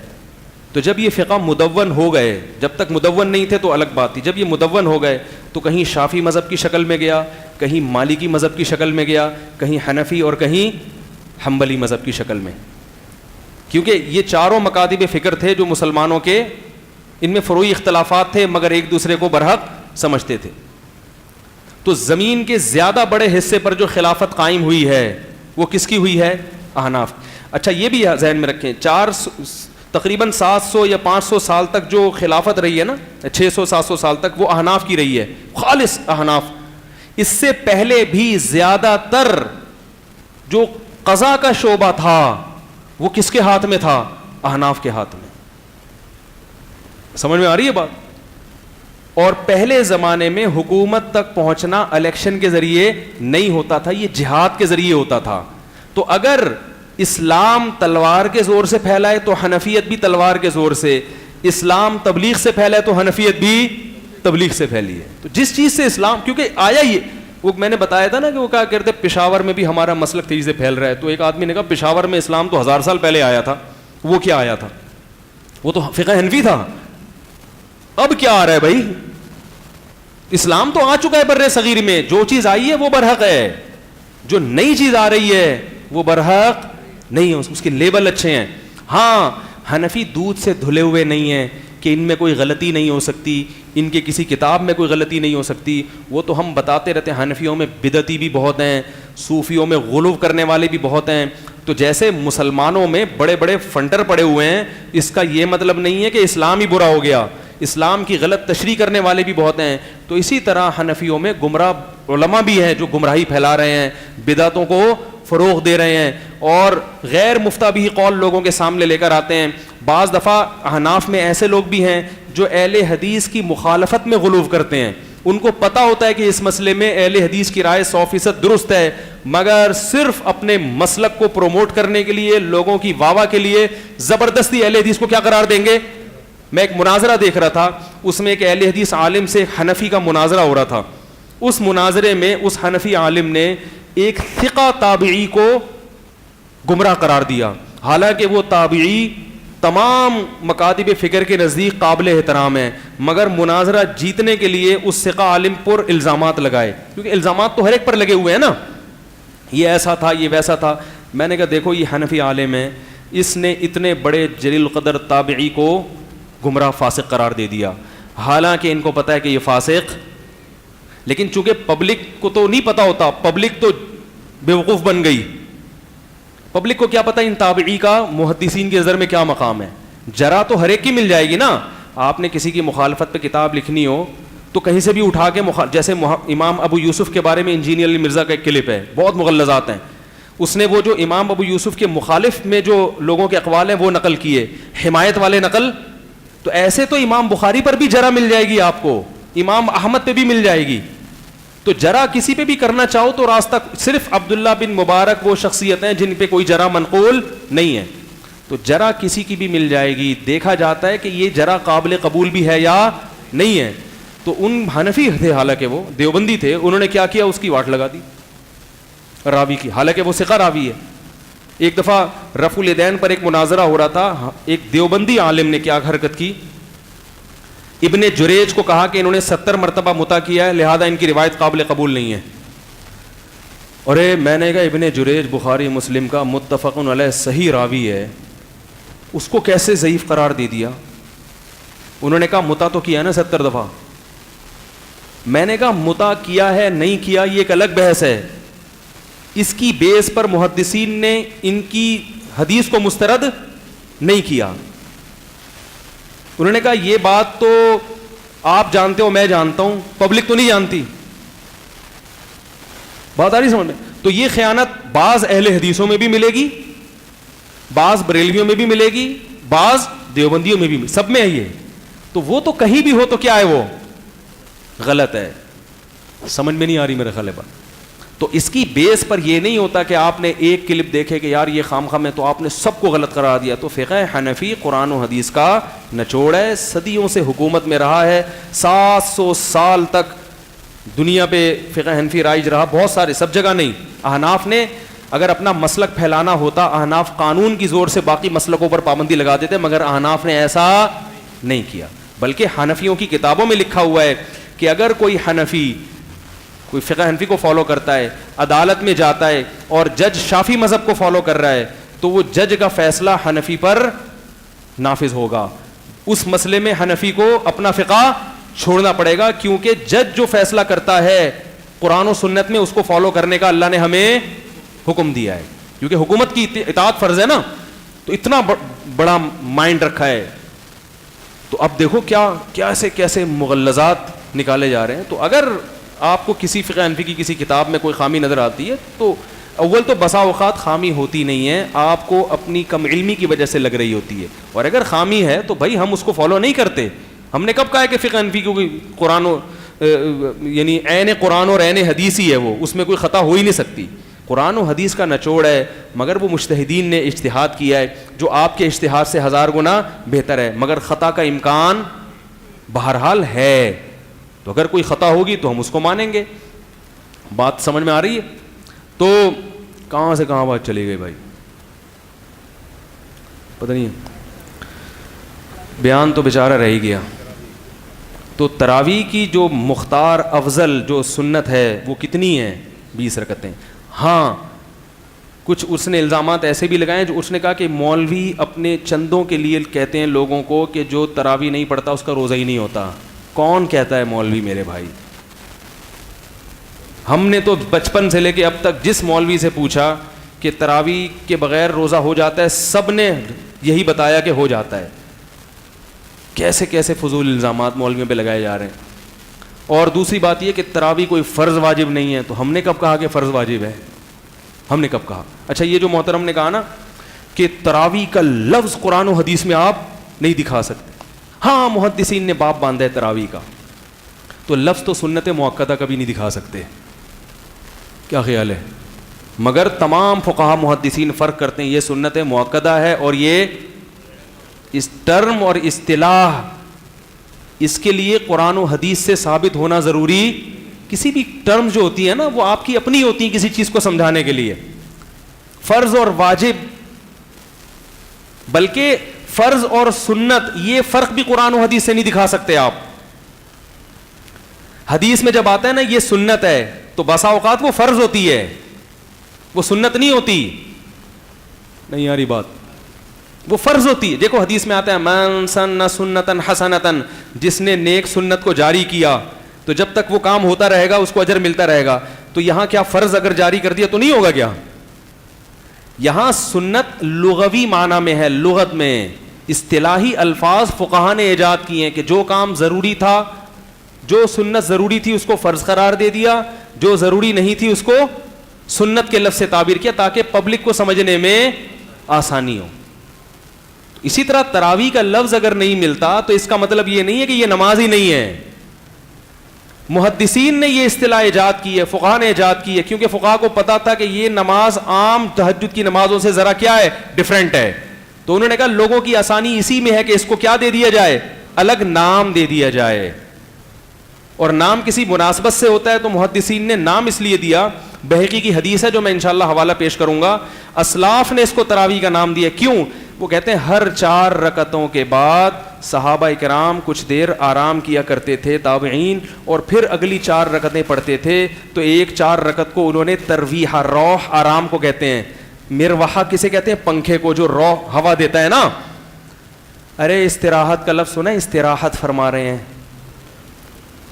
تو جب یہ فقہ مدون ہو گئے, جب تک مدون نہیں تھے تو الگ بات تھی, جب یہ مدون ہو گئے تو کہیں شافی مذہب کی شکل میں گیا, کہیں مالکی مذہب کی شکل میں گیا, کہیں حنفی اور کہیں حنبلی مذہب کی شکل میں. کیونکہ یہ چاروں مکاتب فکر تھے جو مسلمانوں کے, ان میں فروعی اختلافات تھے مگر ایک دوسرے کو برحق سمجھتے تھے. تو زمین کے زیادہ بڑے حصے پر جو خلافت قائم ہوئی ہے وہ کس کی ہوئی ہے؟ احناف. اچھا یہ بھی ذہن میں رکھیں, تقریباً 700 یا 500 سال تک جو خلافت رہی ہے نا, 600-700 سال تک, وہ احناف کی رہی ہے, خالص احناف. اس سے پہلے بھی زیادہ تر جو قضاء کا شعبہ تھا وہ کس کے ہاتھ میں تھا؟ احناف کے ہاتھ میں. سمجھ میں آ رہی ہے بات؟ اور پہلے زمانے میں حکومت تک پہنچنا الیکشن کے ذریعے نہیں ہوتا تھا, یہ جہاد کے ذریعے ہوتا تھا. تو اگر اسلام تلوار کے زور سے پھیلا ہے تو حنفیت بھی تلوار کے زور سے, اسلام تبلیغ سے پھیلا ہے تو حنفیت بھی تبلیغ سے پھیلی ہے. تو جس چیز سے اسلام, کیونکہ آیا یہ وہ میں نے بتایا تھا نا کہ وہ کیا کہتے پشاور میں بھی ہمارا مسلک تیزی سے پھیل رہا ہے. تو ایک آدمی نے کہا پشاور میں اسلام تو 1000 سال پہلے آیا تھا. وہ کیا آیا تھا؟ وہ تو فقہ حنفی تھا. اب کیا آ رہا ہے بھائی؟ اسلام تو آ چکا ہے بر صغیر میں, جو چیز آئی ہے وہ برحق ہے, جو نئی چیز آ رہی ہے وہ برحق نہیں ہے, اس کے لیبل اچھے ہیں. ہاں حنفی دودھ سے دھلے ہوئے نہیں ہیں کہ ان میں کوئی غلطی نہیں ہو سکتی, ان کے کسی کتاب میں کوئی غلطی نہیں ہو سکتی. وہ تو ہم بتاتے رہتے ہیں حنفیوں میں بدعتی بھی بہت ہیں, صوفیوں میں غلو کرنے والے بھی بہت ہیں. تو جیسے مسلمانوں میں بڑے بڑے فنڈر پڑے ہوئے ہیں, اس کا یہ مطلب نہیں ہے کہ اسلام ہی برا ہو گیا, اسلام کی غلط تشریح کرنے والے بھی بہت ہیں. تو اسی طرح حنفیوں میں گمراہ علماء بھی ہیں جو گمراہی پھیلا رہے ہیں, بدعتوں کو فروغ دے رہے ہیں اور غیر مفتہ بھی قول لوگوں کے سامنے لے کر آتے ہیں. بعض دفعہ احناف میں ایسے لوگ بھی ہیں جو اہل حدیث کی مخالفت میں غلو کرتے ہیں, ان کو پتا ہوتا ہے کہ اس مسئلے میں اہل حدیث کی رائے 100% درست ہے, مگر صرف اپنے مسلک کو پروموٹ کرنے کے لیے, لوگوں کی واہ واہ کے لیے زبردستی اہل حدیث کو کیا قرار دیں گے. میں ایک مناظرہ دیکھ رہا تھا, اس میں ایک اہل حدیث عالم سے حنفی کا مناظرہ ہو رہا تھا. اس مناظرے میں اس حنفی عالم نے ایک ثقہ تابعی کو گمراہ قرار دیا, حالانکہ وہ تابعی تمام مکاتب فکر کے نزدیک قابل احترام ہے, مگر مناظرہ جیتنے کے لیے اس ثقہ عالم پر الزامات لگائے, کیونکہ الزامات تو ہر ایک پر لگے ہوئے ہیں نا, یہ ایسا تھا, یہ ویسا تھا. میں نے کہا دیکھو یہ حنفی عالم ہے, اس نے اتنے بڑے جلیل القدر تابعی کو گمراہ فاسق قرار دے دیا, حالانکہ ان کو پتہ ہے کہ یہ فاسق, لیکن چونکہ پبلک کو تو نہیں پتا ہوتا, پبلک تو بیوقوف بن گئی. پبلک کو کیا پتا ان تابعی کا محدثین کی نظر میں کیا مقام ہے. جرا تو ہر ایک کی مل جائے گی نا. آپ نے کسی کی مخالفت پہ کتاب لکھنی ہو تو کہیں سے بھی اٹھا کے جیسے امام ابو یوسف کے بارے میں انجینئر علی مرزا کا ایک کلپ ہے, بہت مغلظات ہیں, اس نے وہ جو امام ابو یوسف کے مخالف میں جو لوگوں کے اقوال ہیں وہ نقل کیے, حمایت والے نقل. تو ایسے تو امام بخاری پر بھی جرا مل جائے گی آپ کو, امام احمد پہ بھی مل جائے گی. تو جرا کسی پہ بھی کرنا چاہو تو راستہ صرف عبداللہ بن مبارک وہ شخصیت ہیں جن پہ کوئی جرا منقول نہیں ہے. تو جرا کسی کی بھی مل جائے گی, دیکھا جاتا ہے کہ یہ جرا قابل قبول بھی ہے یا نہیں ہے. تو ان حنفی تھے, حالانکہ وہ دیوبندی تھے, انہوں نے کیا کیا, اس کی واٹ لگا دی راوی کی, حالانکہ وہ ثقہ راوی ہے. ایک دفعہ رفع الیدین پر ایک مناظرہ ہو رہا تھا, ایک دیوبندی عالم نے کیا حرکت کی, ابن جریج کو کہا کہ انہوں نے 70 مرتبہ مطع کیا ہے, لہذا ان کی روایت قابل قبول نہیں ہے. ارے میں نے کہا ابن جریج بخاری مسلم کا متفق علیہ صحیح راوی ہے, اس کو کیسے ضعیف قرار دے دیا. انہوں نے کہا مطع تو کیا ہے نا 70 دفعہ. میں نے کہا مطع کیا ہے نہیں کیا یہ ایک الگ بحث ہے, اس کی بیس پر محدثین نے ان کی حدیث کو مسترد نہیں کیا. انہوں نے کہا یہ بات تو آپ جانتے ہو, میں جانتا ہوں, پبلک تو نہیں جانتی. بات آ رہی سمجھ میں. تو یہ خیانت بعض اہل حدیثوں میں بھی ملے گی, بعض بریلویوں میں بھی ملے گی, بعض دیوبندیوں میں بھی, سب میں ہے یہ. تو وہ تو کہیں بھی ہو تو کیا ہے, وہ غلط ہے. سمجھ میں نہیں آ رہی میرے خیال بات. تو اس کی بیس پر یہ نہیں ہوتا کہ آپ نے ایک کلپ دیکھے کہ یار یہ خام خام ہے تو آپ نے سب کو غلط قرار دیا. تو فقہ حنفی قرآن و حدیث کا نچوڑ ہے, صدیوں سے حکومت میں رہا ہے, 700 سال تک دنیا پہ فقہ حنفی رائج رہا, بہت سارے, سب جگہ نہیں. احناف نے اگر اپنا مسلک پھیلانا ہوتا, احناف قانون کی زور سے باقی مسلکوں پر پابندی لگا دیتے, مگر احناف نے ایسا نہیں کیا. بلکہ حنفیوں کی کتابوں میں لکھا ہوا ہے کہ اگر کوئی حنفی, کوئی فقہ حنفی کو فالو کرتا ہے, عدالت میں جاتا ہے اور جج شافی مذہب کو فالو کر رہا ہے, تو وہ جج کا فیصلہ حنفی پر نافذ ہوگا. اس مسئلے میں حنفی کو اپنا فقہ چھوڑنا پڑے گا, کیونکہ جج جو فیصلہ کرتا ہے قرآن و سنت میں اس کو فالو کرنے کا اللہ نے ہمیں حکم دیا ہے, کیونکہ حکومت کی اطاعت فرض ہے نا. تو اتنا بڑا مائنڈ رکھا ہے. تو اب دیکھو کیسے مغلظات نکالے جا رہے ہیں. تو اگر آپ کو کسی فقہ حنفی کی کسی کتاب میں کوئی خامی نظر آتی ہے تو اول تو بسا اوقات خامی ہوتی نہیں ہے, آپ کو اپنی کم علمی کی وجہ سے لگ رہی ہوتی ہے. اور اگر خامی ہے تو بھائی ہم اس کو فالو نہیں کرتے. ہم نے کب کہا ہے کہ فقہ حنفی کو قرآن یعنی عین قرآن اور عین حدیث ہی ہے, وہ اس میں کوئی خطا ہو ہی نہیں سکتی. قرآن و حدیث کا نچوڑ ہے, مگر وہ مجتہدین نے اجتہاد کیا ہے جو آپ کے اجتہاد سے 1000 گنا بہتر ہے, مگر خطا کا امکان بہرحال ہے. تو اگر کوئی خطا ہوگی تو ہم اس کو مانیں گے. بات سمجھ میں آ رہی ہے. تو کہاں سے کہاں بات چلی گئی بھائی, پتہ نہیں, بیان تو بیچارہ رہ ہی گیا. تو تراویح کی جو مختار افضل جو سنت ہے وہ کتنی ہے, 20 رکعتیں. ہاں کچھ اس نے الزامات ایسے بھی لگائے جو اس نے کہا کہ مولوی اپنے چندوں کے لیے کہتے ہیں لوگوں کو کہ جو تراویح نہیں پڑھتا اس کا روزہ ہی نہیں ہوتا. کون کہتا ہے مولوی میرے بھائی؟ ہم نے تو بچپن سے لے کے اب تک جس مولوی سے پوچھا کہ تراویح کے بغیر روزہ ہو جاتا ہے, سب نے یہی بتایا کہ ہو جاتا ہے. کیسے کیسے فضول الزامات مولویوں پہ لگائے جا رہے ہیں. اور دوسری بات یہ کہ تراویح کوئی فرض واجب نہیں ہے. تو ہم نے کب کہا کہ فرض واجب ہے؟ ہم نے کب کہا؟ اچھا یہ جو محترم نے کہا نا کہ تراویح کا لفظ قرآن و حدیث میں آپ نہیں دکھا سکتے, ہاں محدثین نے باب باندھا ہے تراویح کا. تو لفظ تو سنت مؤکدہ کبھی نہیں دکھا سکتے. کیا خیال ہے؟ مگر تمام فقہا محدثین فرق کرتے ہیں یہ سنت مؤکدہ ہے اور یہ اس ٹرم اور اصطلاح اس کے لیے قرآن و حدیث سے ثابت ہونا ضروری. کسی بھی ٹرم جو ہوتی ہے نا وہ آپ کی اپنی ہوتی ہیں کسی چیز کو سمجھانے کے لیے. فرض اور واجب، بلکہ فرض اور سنت یہ فرق بھی قرآن و حدیث سے نہیں دکھا سکتے آپ. حدیث میں جب آتا ہے نا یہ سنت ہے تو بسا اوقات وہ فرض ہوتی ہے، وہ سنت نہیں ہوتی. نہیں آ رہی بات؟ وہ فرض ہوتی ہے. دیکھو حدیث میں آتا ہے من سن سنتن حسنتن، جس نے نیک سنت کو جاری کیا تو جب تک وہ کام ہوتا رہے گا اس کو اجر ملتا رہے گا. تو یہاں کیا فرض اگر جاری کر دیا تو نہیں ہوگا کیا؟ یہاں سنت لغوی معنی میں ہے، لغت میں اصطلاحی الفاظ فقہا نے ایجاد کیے ہیں کہ جو کام ضروری تھا، جو سنت ضروری تھی اس کو فرض قرار دے دیا، جو ضروری نہیں تھی اس کو سنت کے لفظ سے تعبیر کیا تاکہ پبلک کو سمجھنے میں آسانی ہو. اسی طرح تراویح کا لفظ اگر نہیں ملتا تو اس کا مطلب یہ نہیں ہے کہ یہ نماز ہی نہیں ہے. محدثین نے یہ اصطلاح ایجاد کی ہے، فقہا نے ایجاد کی ہے، کیونکہ فقہا کو پتا تھا کہ یہ نماز عام تہجد کی نمازوں سے ذرا کیا ہے، ڈیفرنٹ ہے. تو انہوں نے کہا لوگوں کی آسانی اسی میں ہے کہ اس کو کیا دے دیا جائے، الگ نام دے دیا جائے. اور نام کسی مناسبت سے ہوتا ہے تو محدثین نے نام اس لیے دیا. بہقی کی حدیث ہے جو میں انشاءاللہ حوالہ پیش کروں گا. اسلاف نے اس کو تراویح کا نام دیا. کیوں؟ وہ کہتے ہیں ہر 4 رکعتوں کے بعد صحابہ کرام کچھ دیر آرام کیا کرتے تھے، تابعین، اور پھر اگلی 4 رکعتیں پڑھتے تھے. تو ایک 4 رکعت کو انہوں نے ترویح، روح آرام کو کہتے ہیں. مروحہ کسے کہتے ہیں؟ پنکھے کو جو روح ہوا دیتا ہے نا. ارے استراحت کا لفظ سنا ہے، استراحت فرما رہے ہیں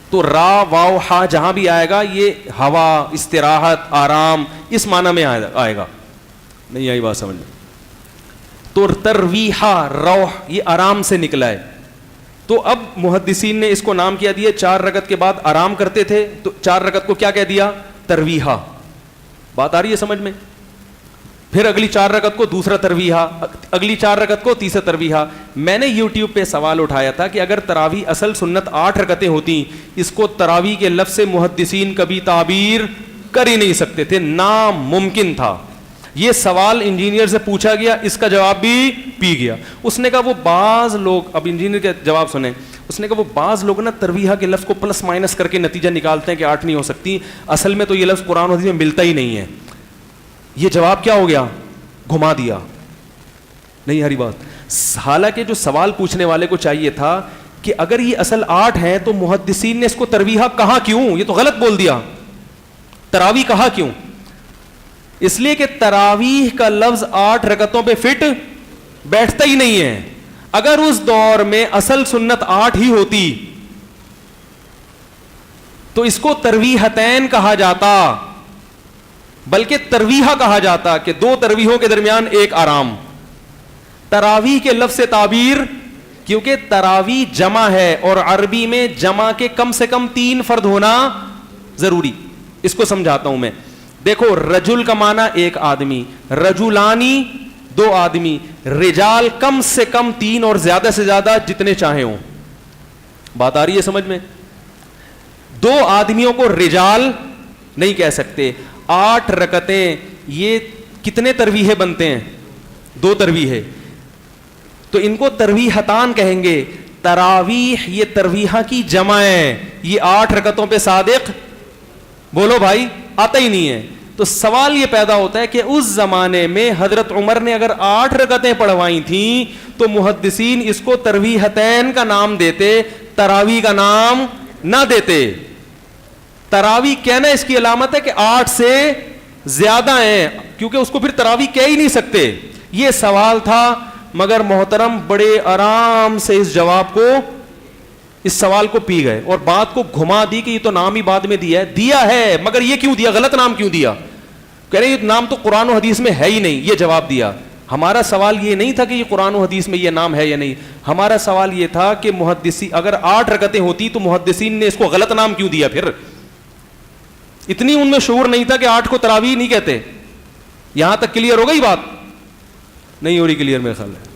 تو را واو ہا جہاں بھی آئے گا یہ ہوا، استراحت، آرام اس معنی میں آئے گا. نہیں آئی بات سمجھ میں؟ تو ترویحہ روح یہ آرام سے نکلا ہے. تو اب محدثین نے اس کو نام کیا دیا. 4 رکعت کے بعد آرام کرتے تھے تو 4 رکعت کو کیا کہہ دیا؟ ترویحہ. بات آ رہی ہے سمجھ میں؟ پھر اگلی 4 رکعت کو دوسرا ترویحہ، اگلی 4 رکعت کو تیسرا ترویحہ. میں نے یوٹیوب پہ سوال اٹھایا تھا کہ اگر تراویح اصل سنت 8 رکعتیں ہوتی، اس کو تراویح کے لفظ سے محدثین کبھی تعبیر کر ہی نہیں سکتے تھے، ناممکن تھا. یہ سوال انجینئر سے پوچھا گیا، اس کا جواب بھی پی گیا. اس نے کہا وہ بعض لوگ، اب انجینئر کا جواب سنیں، اس نے کہا وہ بعض لوگ نا ترویحہ کے لفظ کو پلس مائنس کر کے نتیجہ نکالتے ہیں کہ 8 نہیں ہو سکتی، اصل میں تو یہ لفظ قرآن و حدیث میں ملتا ہی نہیں ہے. یہ جواب کیا ہو گیا؟ گھما دیا. نہیں ہری بات. حالانکہ جو سوال پوچھنے والے کو چاہیے تھا کہ اگر یہ اصل 8 ہے تو محدثین نے اس کو ترویحہ کہا کیوں؟ یہ تو غلط بول دیا. تراویح کہا کیوں؟ اس لیے کہ تراویح کا لفظ 8 رکعتوں پہ فٹ بیٹھتا ہی نہیں ہے. اگر اس دور میں اصل سنت 8 ہی ہوتی تو اس کو ترویحتین کہا جاتا، بلکہ ترویحہ کہا جاتا کہ 2 ترویحوں کے درمیان ایک آرام. تراویح کے لفظ سے تعبیر، کیونکہ تراویح جمع ہے اور عربی میں جمع کے کم سے کم 3 فرد ہونا ضروری. اس کو سمجھاتا ہوں میں. دیکھو رجل کا معنی ایک آدمی، رجلانی 2 آدمی، رجال کم سے کم 3 اور زیادہ سے زیادہ جتنے چاہے ہوں. بات آ رہی ہے سمجھ میں؟ 2 آدمیوں کو رجال نہیں کہہ سکتے. 8 رکعتیں یہ کتنے ترویحے بنتے ہیں؟ 2 ترویحے. تو ان کو ترویحتان کہیں گے. تراویح یہ ترویحہ کی جمع ہے. یہ 8 رکعتوں پہ صادق بولو بھائی آتا ہی نہیں ہے. تو سوال یہ پیدا ہوتا ہے کہ اس زمانے میں حضرت عمر نے اگر 8 رکعتیں پڑھوائی تھیں تو محدثین اس کو ترویحتین کا نام دیتے، تراویح کا نام نہ دیتے. تراویح کہنا اس کی علامت ہے کہ 8 سے زیادہ ہیں، کیونکہ اس کو پھر تراویح کہہ ہی نہیں سکتے. یہ سوال تھا، مگر محترم بڑے آرام سے اس جواب کو، اس سوال کو پی گئے اور بات کو گھما دی کہ یہ تو نام ہی بعد میں دیا ہے مگر یہ کیوں دیا، غلط نام کیوں دیا؟ کہہ رہے یہ نام تو قرآن و حدیث میں ہے ہی نہیں، یہ جواب دیا. ہمارا سوال یہ نہیں تھا کہ یہ قرآن و حدیث میں یہ نام ہے یا نہیں. ہمارا سوال یہ تھا کہ محدثین اگر 8 رکعتیں ہوتی تو محدثین نے اس کو غلط نام کیوں دیا؟ پھر اتنی ان میں شعور نہیں تھا کہ 8 کو تراویح نہیں کہتے. یہاں تک کلیئر ہو گئی بات؟ نہیں ہو رہی کلیئر میرے خیال ہے.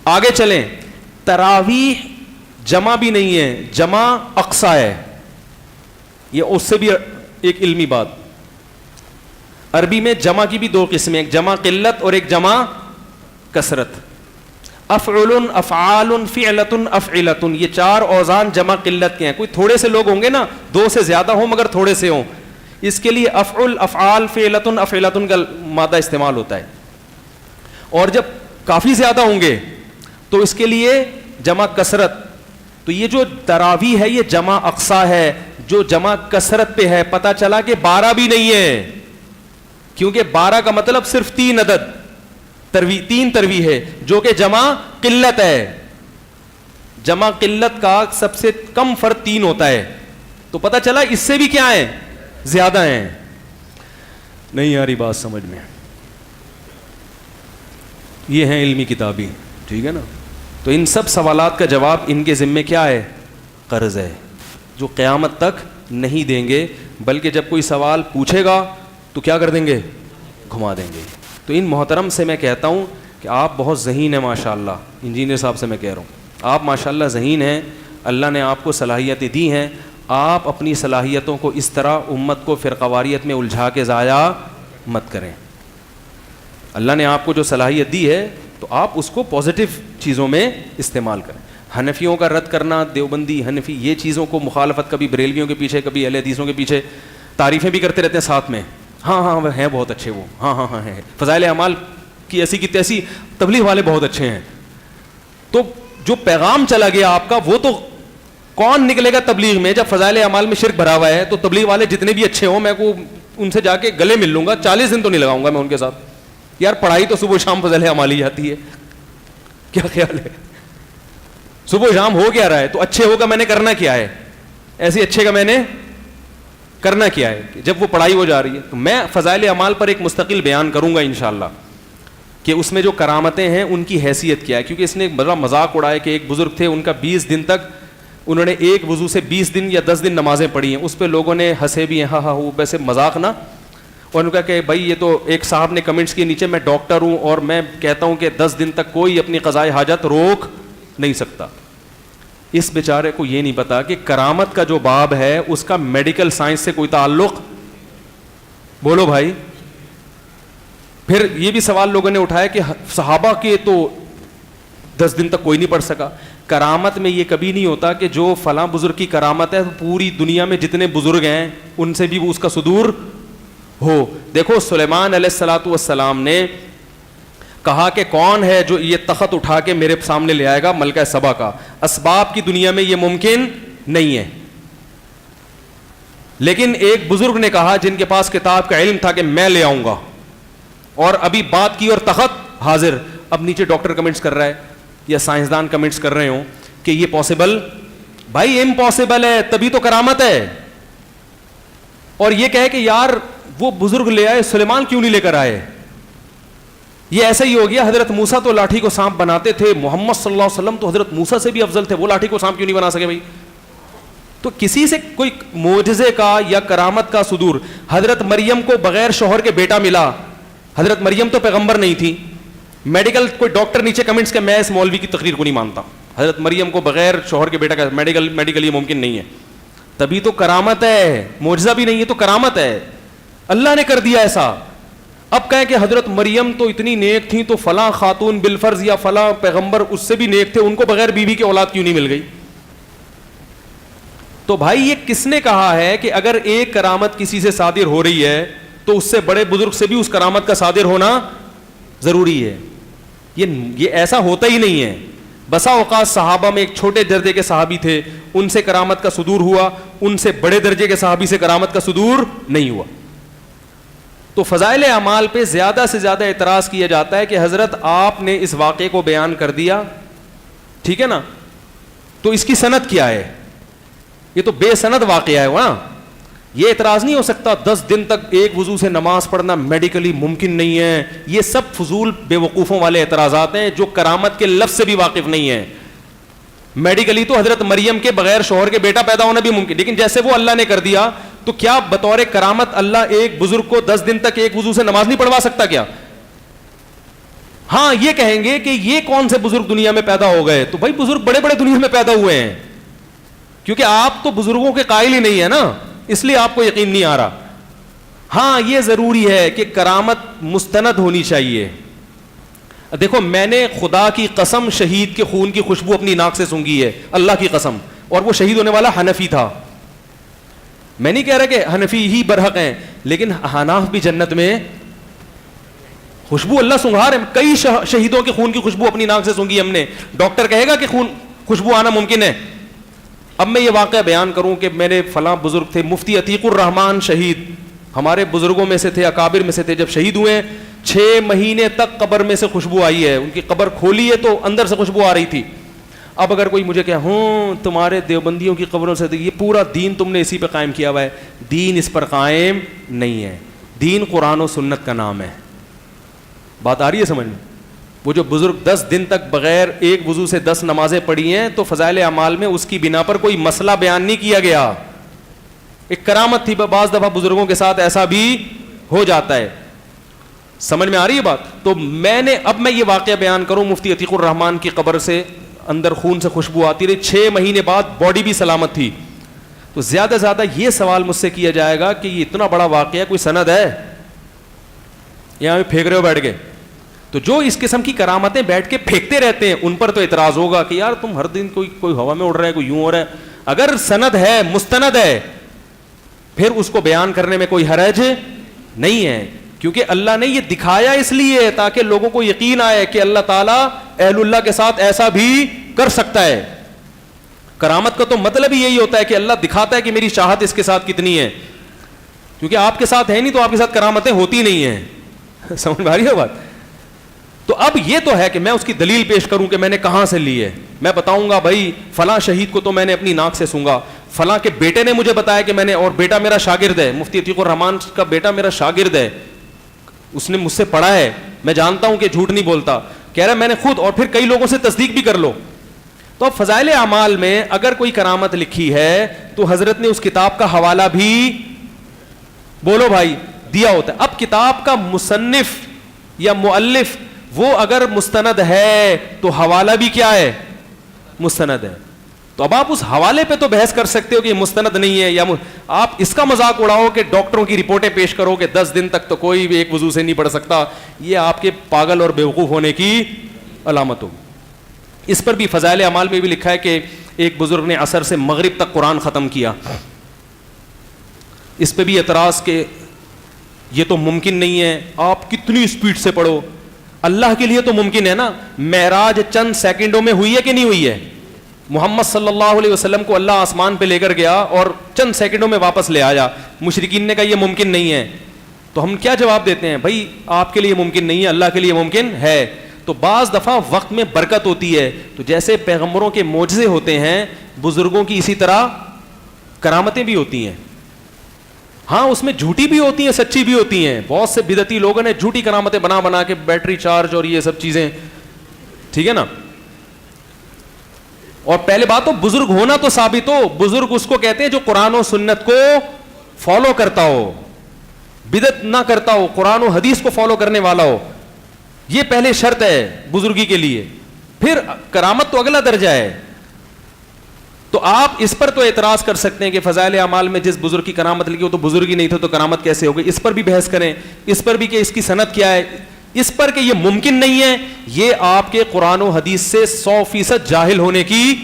آگے چلیں. تراویح جمع بھی نہیں ہے، جمع اقصا ہے. یہ اس سے بھی ایک علمی بات. عربی میں جمع کی بھی دو قسمیں, ایک جمع قلت اور ایک جمع کثرت. افعل, افعال, فعلۃ, افعلۃ, یہ چار اوزان جمع قلت کے ہیں. کوئی تھوڑے سے لوگ ہوں گے نا, دو سے زیادہ ہوں مگر تھوڑے سے ہوں, اس کے لیے افعل, افعال, فعلۃ, افعلۃ کا مادہ استعمال ہوتا ہے. اور جب کافی زیادہ ہوں گے تو اس کے لیے جمع کثرت. تو یہ جو تراویح ہے یہ جمع اقصا ہے, جو جمع کثرت پہ ہے. پتہ چلا کہ 12 بھی نہیں ہے, کیونکہ 12 کا مطلب صرف 3 عدد, 3 ترویح ہے, جو کہ جمع قلت ہے. جمع قلت کا سب سے کم فرد 3 ہوتا ہے. تو پتہ چلا اس سے بھی کیا ہے, زیادہ ہیں. نہیں آ رہی بات سمجھ میں؟ یہ ہیں علمی کتابی, ٹھیک ہے نا. تو ان سب سوالات کا جواب ان کے ذمے کیا ہے, قرض ہے, جو قیامت تک نہیں دیں گے, بلکہ جب کوئی سوال پوچھے گا تو کیا کر دیں گے, گھما دیں گے. تو ان محترم سے میں کہتا ہوں کہ آپ بہت ذہین ہیں ماشاءاللہ. انجینئر صاحب سے میں کہہ رہا ہوں, آپ ماشاءاللہ ذہین ہیں, اللہ نے آپ کو صلاحیتیں دی ہیں. آپ اپنی صلاحیتوں کو اس طرح امت کو فرقواریت میں الجھا کے ضائع مت کریں. اللہ نے آپ کو جو صلاحیت دی ہے تو آپ اس کو پازیٹیو چیزوں میں استعمال کریں. حنفیوں کا رد کرنا, دیوبندی, حنفی, یہ چیزوں کو مخالفت, کبھی بریلویوں کے پیچھے, کبھی اہل حدیثوں کے پیچھے تعریفیں بھی کرتے رہتے ہیں ساتھ میں. ہاں ہاں ہیں بہت اچھے وہ, ہاں ہاں ہاں ہیں, فضائل اعمال کی ایسی کی تیسی, تبلیغ والے بہت اچھے ہیں. تو جو پیغام چلا گیا آپ کا وہ تو کون نکلے گا تبلیغ میں جب فضائل اعمال میں شرک بھرا ہوا ہے؟ تو تبلیغ والے جتنے بھی اچھے ہوں میں کو ان سے جا کے گلے مل لوں گا, 40 دن تو نہیں لگاؤں گا میں ان کے ساتھ. یار پڑھائی تو صبح شام فضائل اعمال ہی جاتی ہے, کیا خیال ہے؟ صبح شام ہو کیا رہا ہے؟ تو اچھے ہوگا میں نے کرنا کیا ہے, ایسے اچھے کا میں نے کرنا کیا ہے جب وہ پڑھائی ہو جا رہی ہے. تو میں فضائل اعمال پر ایک مستقل بیان کروں گا انشاءاللہ کہ اس میں جو کرامتیں ہیں ان کی حیثیت کیا ہے. کیونکہ اس نے بڑا مذاق اڑایا کہ ایک بزرگ تھے, ان کا 20 دن تک انہوں نے ایک وضو سے 20 دن یا 10 دن نمازیں پڑھی ہیں. اس پہ لوگوں نے ہنسے بھی ہیں, ہاں ہاں وہ ویسے مذاق نا. اور ان کا کہ بھائی یہ تو, ایک صاحب نے کمنٹس کیے نیچے, میں ڈاکٹر ہوں اور میں کہتا ہوں کہ 10 دن تک کوئی اپنی قضائے حاجت روک نہیں سکتا. اس بیچارے کو یہ نہیں پتا کہ کرامت کا جو باب ہے اس کا میڈیکل سائنس سے کوئی تعلق, بولو بھائی. پھر یہ بھی سوال لوگوں نے اٹھایا کہ صحابہ کے تو 10 دن تک کوئی نہیں پڑھ سکا. کرامت میں یہ کبھی نہیں ہوتا کہ جو فلاں بزرگ کی کرامت ہے پوری دنیا میں جتنے بزرگ ہیں ان سے بھی اس کا صدور ہو. دیکھو سلیمان علیہ الصلوۃ والسلام نے کہا کہ کون ہے جو یہ تخت اٹھا کے میرے سامنے لے آئے گا ملکہ سبا کا. اسباب کی دنیا میں یہ ممکن نہیں ہے, لیکن ایک بزرگ نے کہا جن کے پاس کتاب کا علم تھا کہ میں لے آؤں گا, اور ابھی بات کی اور تخت حاضر. اب نیچے ڈاکٹر کمنٹس کر رہا ہے یا سائنسدان کمنٹس کر رہے ہوں کہ یہ پاسبل, بھائی امپاسبل ہے, تبھی تو کرامت ہے. اور یہ کہے کہ یار وہ بزرگ لے آئے, سلیمان کیوں نہیں لے کر آئے؟ یہ ایسا ہی ہو گیا. حضرت موسیٰ تو لاٹھی کو سانپ بناتے تھے, محمد صلی اللہ علیہ وسلم تو حضرت موسیٰ سے بھی افضل تھے, وہ لاٹھی کو سانپ کیوں نہیں بنا سکے بھائی؟ تو کسی سے کوئی معجزے کا یا کرامت کا صدور. حضرت مریم کو بغیر شوہر کے بیٹا ملا, حضرت مریم تو پیغمبر نہیں تھی. میڈیکل کوئی ڈاکٹر نیچے کمنٹس کہ میں اس مولوی کی تقریر کو نہیں مانتا, حضرت مریم کو بغیر شوہر کے بیٹا کا میڈیکل یہ ممکن نہیں ہے. تبھی تو کرامت ہے, معجزہ بھی نہیں ہے تو کرامت ہے, اللہ نے کر دیا ایسا. اب کہیں کہ حضرت مریم تو اتنی نیک تھیں تو فلاں خاتون بالفرض یا فلاں پیغمبر اس سے بھی نیک تھے, ان کو بغیر بیوی کی اولاد کیوں نہیں مل گئی؟ تو بھائی یہ کس نے کہا ہے کہ اگر ایک کرامت کسی سے صادر ہو رہی ہے تو اس سے بڑے بزرگ سے بھی اس کرامت کا صادر ہونا ضروری ہے؟ یہ ایسا ہوتا ہی نہیں ہے. بسا اوقات صحابہ میں ایک چھوٹے درجے کے صحابی تھے, ان سے کرامت کا صدور ہوا, ان سے بڑے درجے کے صحابی سے کرامت کا صدور نہیں ہوا. تو فضائل اعمال پہ زیادہ سے زیادہ اعتراض کیا جاتا ہے کہ حضرت آپ نے اس واقعے کو بیان کر دیا, ٹھیک ہے نا, تو اس کی سند کیا ہے؟ یہ تو بے سند واقعہ ہے نا. یہ اعتراض نہیں ہو سکتا 10 دن تک ایک وضو سے نماز پڑھنا میڈیکلی ممکن نہیں ہے. یہ سب فضول بے وقوفوں والے اعتراضات ہیں جو کرامت کے لفظ سے بھی واقف نہیں ہیں. میڈیکلی تو حضرت مریم کے بغیر شوہر کے بیٹا پیدا ہونا بھی ممکن, لیکن جیسے وہ اللہ نے کر دیا تو کیا بطور کرامت اللہ ایک بزرگ کو 10 دن تک ایک وضو سے نماز نہیں پڑھوا سکتا کیا؟ ہاں یہ کہیں گے کہ یہ کون سے بزرگ دنیا میں پیدا ہو گئے؟ تو بھائی بزرگ بڑے بڑے دنیا میں پیدا ہوئے ہیں, کیونکہ آپ تو بزرگوں کے قائل ہی نہیں ہے نا. اس لیے آپ کو یقین نہیں آ رہا. ہاں یہ ضروری ہے کہ کرامت مستند ہونی چاہیے. دیکھو میں نے خدا کی قسم شہید کے خون کی خوشبو اپنی ناک سے سونگھی ہے, اللہ کی قسم, اور وہ شہید ہونے والا حنفی تھا. میں نہیں کہہ رہا کہ حنفی ہی برحق ہیں, لیکن حناف بھی جنت میں خوشبو اللہ سنگھا رہے. کئی شہیدوں کے خون کی خوشبو اپنی ناک سے سونگھی ہم نے. ڈاکٹر کہے گا کہ خوشبو آنا ممکن ہے؟ اب میں یہ واقعہ بیان کروں کہ میرے فلاں بزرگ تھے, مفتی عتیق الرحمان شہید, ہمارے بزرگوں میں سے تھے, اکابر میں سے تھے. جب شہید ہوئے 6 مہینے تک قبر میں سے خوشبو آئی ہے. ان کی قبر کھولی ہے تو اندر سے خوشبو آ رہی تھی. اب اگر کوئی مجھے کہ تمہارے دیوبندیوں کی قبروں سے, یہ پورا دین تم نے اسی پہ قائم کیا ہوا ہے. دین اس پر قائم نہیں ہے. دین قرآن و سنت کا نام ہے. بات آ رہی ہے سمجھ میں؟ وہ جو بزرگ 10 دن تک بغیر ایک وضو سے 10 نمازیں پڑھی ہیں, تو فضائل اعمال میں اس کی بنا پر کوئی مسئلہ بیان نہیں کیا گیا. ایک کرامت تھی. بعض دفعہ بزرگوں کے ساتھ ایسا بھی ہو جاتا ہے. سمجھ میں آ رہی ہے بات؟ تو میں یہ واقعہ بیان کروں, مفتی عتیق الرحمان کی قبر سے اندر خون سے خوشبو آتی رہی, 6 مہینے بعد باڈی بھی سلامت تھی. تو زیادہ زیادہ یہ سوال مجھ سے کیا جائے گا کہ یہ اتنا بڑا واقعہ کوئی سند ہے؟ یہاں بھی پھینک رہے ہو بیٹھ کے. تو جو اس قسم کی کرامتیں بیٹھ کے پھینکتے رہتے ہیں ان پر تو اعتراض ہوگا کہ یار تم ہر دن کوئی ہوا میں اڑ رہا ہے, کوئی یوں ہو رہا ہے. اگر سند ہے, مستند ہے, پھر اس کو بیان کرنے میں کوئی حرج نہیں ہے, کیونکہ اللہ نے یہ دکھایا اس لیے تاکہ لوگوں کو یقین آئے کہ اللہ تعالیٰ اہل اللہ کے ساتھ ایسا بھی کر سکتا ہے. کرامت کا تو مطلب ہی یہی ہوتا ہے کہ اللہ دکھاتا ہے کہ میری چاہت اس کے ساتھ کتنی ہے, کیونکہ آپ کے ساتھ ہے نہیں تو آپ کے ساتھ کرامتیں ہوتی نہیں ہیں. سمجھ میں آ رہی ہے بات؟ تو اب یہ تو ہے کہ میں اس کی دلیل پیش کروں کہ میں نے کہاں سے لی ہے. میں بتاؤں گا بھائی فلاں شہید کو تو میں نے اپنی ناک سے سونگا, فلاں کے بیٹے نے مجھے بتایا کہ میں نے, اور بیٹا میرا شاگرد ہے, مفتی عتیق الرحمان کا بیٹا میرا شاگرد ہے, اس نے مجھ سے پڑھا ہے, میں جانتا ہوں کہ جھوٹ نہیں بولتا. کہہ رہا میں نے خود, اور پھر کئی لوگوں سے تصدیق بھی کر لو. تو اب فضائل اعمال میں اگر کوئی کرامت لکھی ہے تو حضرت نے اس کتاب کا حوالہ بھی, بولو بھائی, دیا ہوتا ہے. اب کتاب کا مصنف یا مؤلف وہ اگر مستند ہے تو حوالہ بھی کیا ہے؟ مستند ہے. تو اب آپ اس حوالے پہ تو بحث کر سکتے ہو کہ یہ مستند نہیں ہے, یا آپ اس کا مذاق اڑاؤ کہ ڈاکٹروں کی رپورٹیں پیش کرو کہ 10 دن تک تو کوئی بھی ایک وضو سے نہیں پڑھ سکتا. یہ آپ کے پاگل اور بیوقوف ہونے کی علامت ہوگی. اس پر بھی فضائل اعمال میں بھی لکھا ہے کہ ایک بزرگ نے عصر سے مغرب تک قرآن ختم کیا. اس پہ بھی اعتراض کہ یہ تو ممکن نہیں ہے, آپ کتنی اسپیڈ سے پڑھو. اللہ کے لیے تو ممکن ہے نا. معراج چند سیکنڈوں میں ہوئی ہے کہ نہیں ہوئی ہے؟ محمد صلی اللہ علیہ وسلم کو اللہ آسمان پہ لے کر گیا اور چند سیکنڈوں میں واپس لے آیا. مشرکین نے کہا یہ ممکن نہیں ہے. تو ہم کیا جواب دیتے ہیں؟ بھائی آپ کے لیے ممکن نہیں ہے, اللہ کے لیے ممکن ہے. تو بعض دفعہ وقت میں برکت ہوتی ہے. تو جیسے پیغمبروں کے معجزے ہوتے ہیں, بزرگوں کی اسی طرح کرامتیں بھی ہوتی ہیں. ہاں اس میں جھوٹی بھی ہوتی ہیں, سچی بھی ہوتی ہیں. بہت سے بدعتی لوگوں نے جھوٹی کرامتیں بنا کے بیٹری چارج اور یہ سب چیزیں, ٹھیک ہے نا. اور پہلے بات تو بزرگ ہونا تو ثابت ہو. بزرگ اس کو کہتے ہیں جو قرآن و سنت کو فالو کرتا ہو, بدعت نہ کرتا ہو, قرآن و حدیث کو فالو کرنے والا ہو. یہ پہلے شرط ہے بزرگی کے لیے. پھر کرامت تو اگلا درجہ ہے. تو آپ اس پر تو اعتراض کر سکتے ہیں کہ فضائل اعمال میں جس بزرگ کی کرامت لکھی ہو تو بزرگ ہی نہیں تھا تو کرامت کیسے ہوگی. اس پر بھی بحث کریں, اس پر بھی کہ اس کی سند کیا ہے, اس پر کہ یہ ممکن نہیں ہے. یہ آپ کے قرآن و حدیث سے 100% جاہل ہونے کی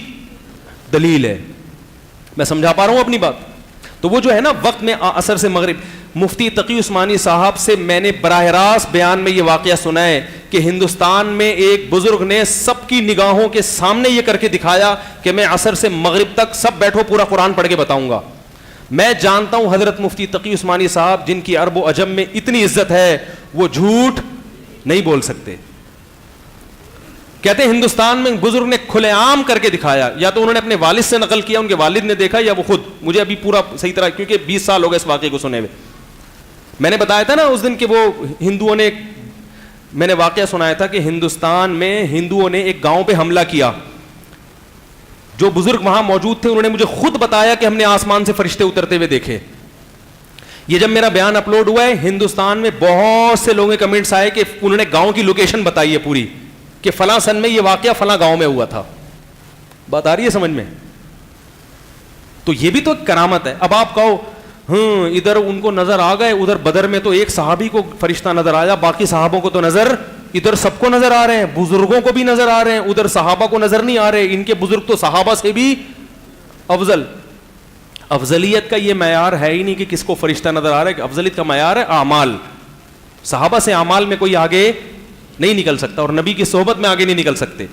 دلیل ہے. میں سمجھا پا رہا ہوں اپنی بات؟ تو وہ جو ہے نا وقت میں عصر سے مغرب, مفتی تقی عثمانی صاحب سے میں نے براہ راست بیان میں یہ واقعہ سنا ہے کہ ہندوستان میں ایک بزرگ نے سب کی نگاہوں کے سامنے یہ کر کے دکھایا کہ میں عصر سے مغرب تک سب بیٹھو پورا قرآن پڑھ کے بتاؤں گا. میں جانتا ہوں حضرت مفتی تقی عثمانی صاحب جن کی عرب و عجم میں اتنی عزت ہے, وہ جھوٹ نہیں بول سکتے. کہتے ہیں ہندوستان میں بزرگ نے کھلے عام کر کے دکھایا, یا تو انہوں نے اپنے والد سے نقل کیا, ان کے والد نے دیکھا, یا وہ خود. مجھے ابھی پورا صحیح طرح, کیونکہ 20 سال ہو گئے اس واقعے کو سنے ہوئے. میں نے بتایا تھا نا اس دن کہ وہ ہندوؤں نے, میں نے واقعہ سنایا تھا کہ ہندوستان میں ہندوؤں نے ایک گاؤں پہ حملہ کیا. جو بزرگ وہاں موجود تھے انہوں نے مجھے خود بتایا کہ ہم نے آسمان سے فرشتے اترتے ہوئے دیکھے. یہ جب میرا بیان اپلوڈ ہوا ہے, ہندوستان میں بہت سے لوگوں کے کمنٹس آئے کہ انہوں نے گاؤں کی لوکیشن بتائی ہے پوری, کہ فلاں سن میں یہ واقعہ فلاں گاؤں میں ہوا تھا. بات آ رہی ہے سمجھ میں؟ تو یہ بھی تو ایک کرامت ہے. اب آپ کہو ہاں ادھر ان کو نظر آ گئے, ادھر بدر میں تو ایک صحابی کو فرشتہ نظر آیا, باقی صحابوں کو تو نظر, ادھر سب کو نظر آ رہے ہیں, بزرگوں کو بھی نظر آ رہے ہیں, ادھر صحابہ کو نظر نہیں آ رہے, ان کے بزرگ تو صحابہ سے بھی افضل. افضلیت کا یہ معیار ہے ہی نہیں کہ کس کو فرشتہ نظر آ رہا ہے, کہ افضلیت کا معیار ہے اعمال. صحابہ سے اعمال میں کوئی آگے نہیں نکل سکتا, اور نبی کی صحبت میں آگے نہیں نکل سکتے.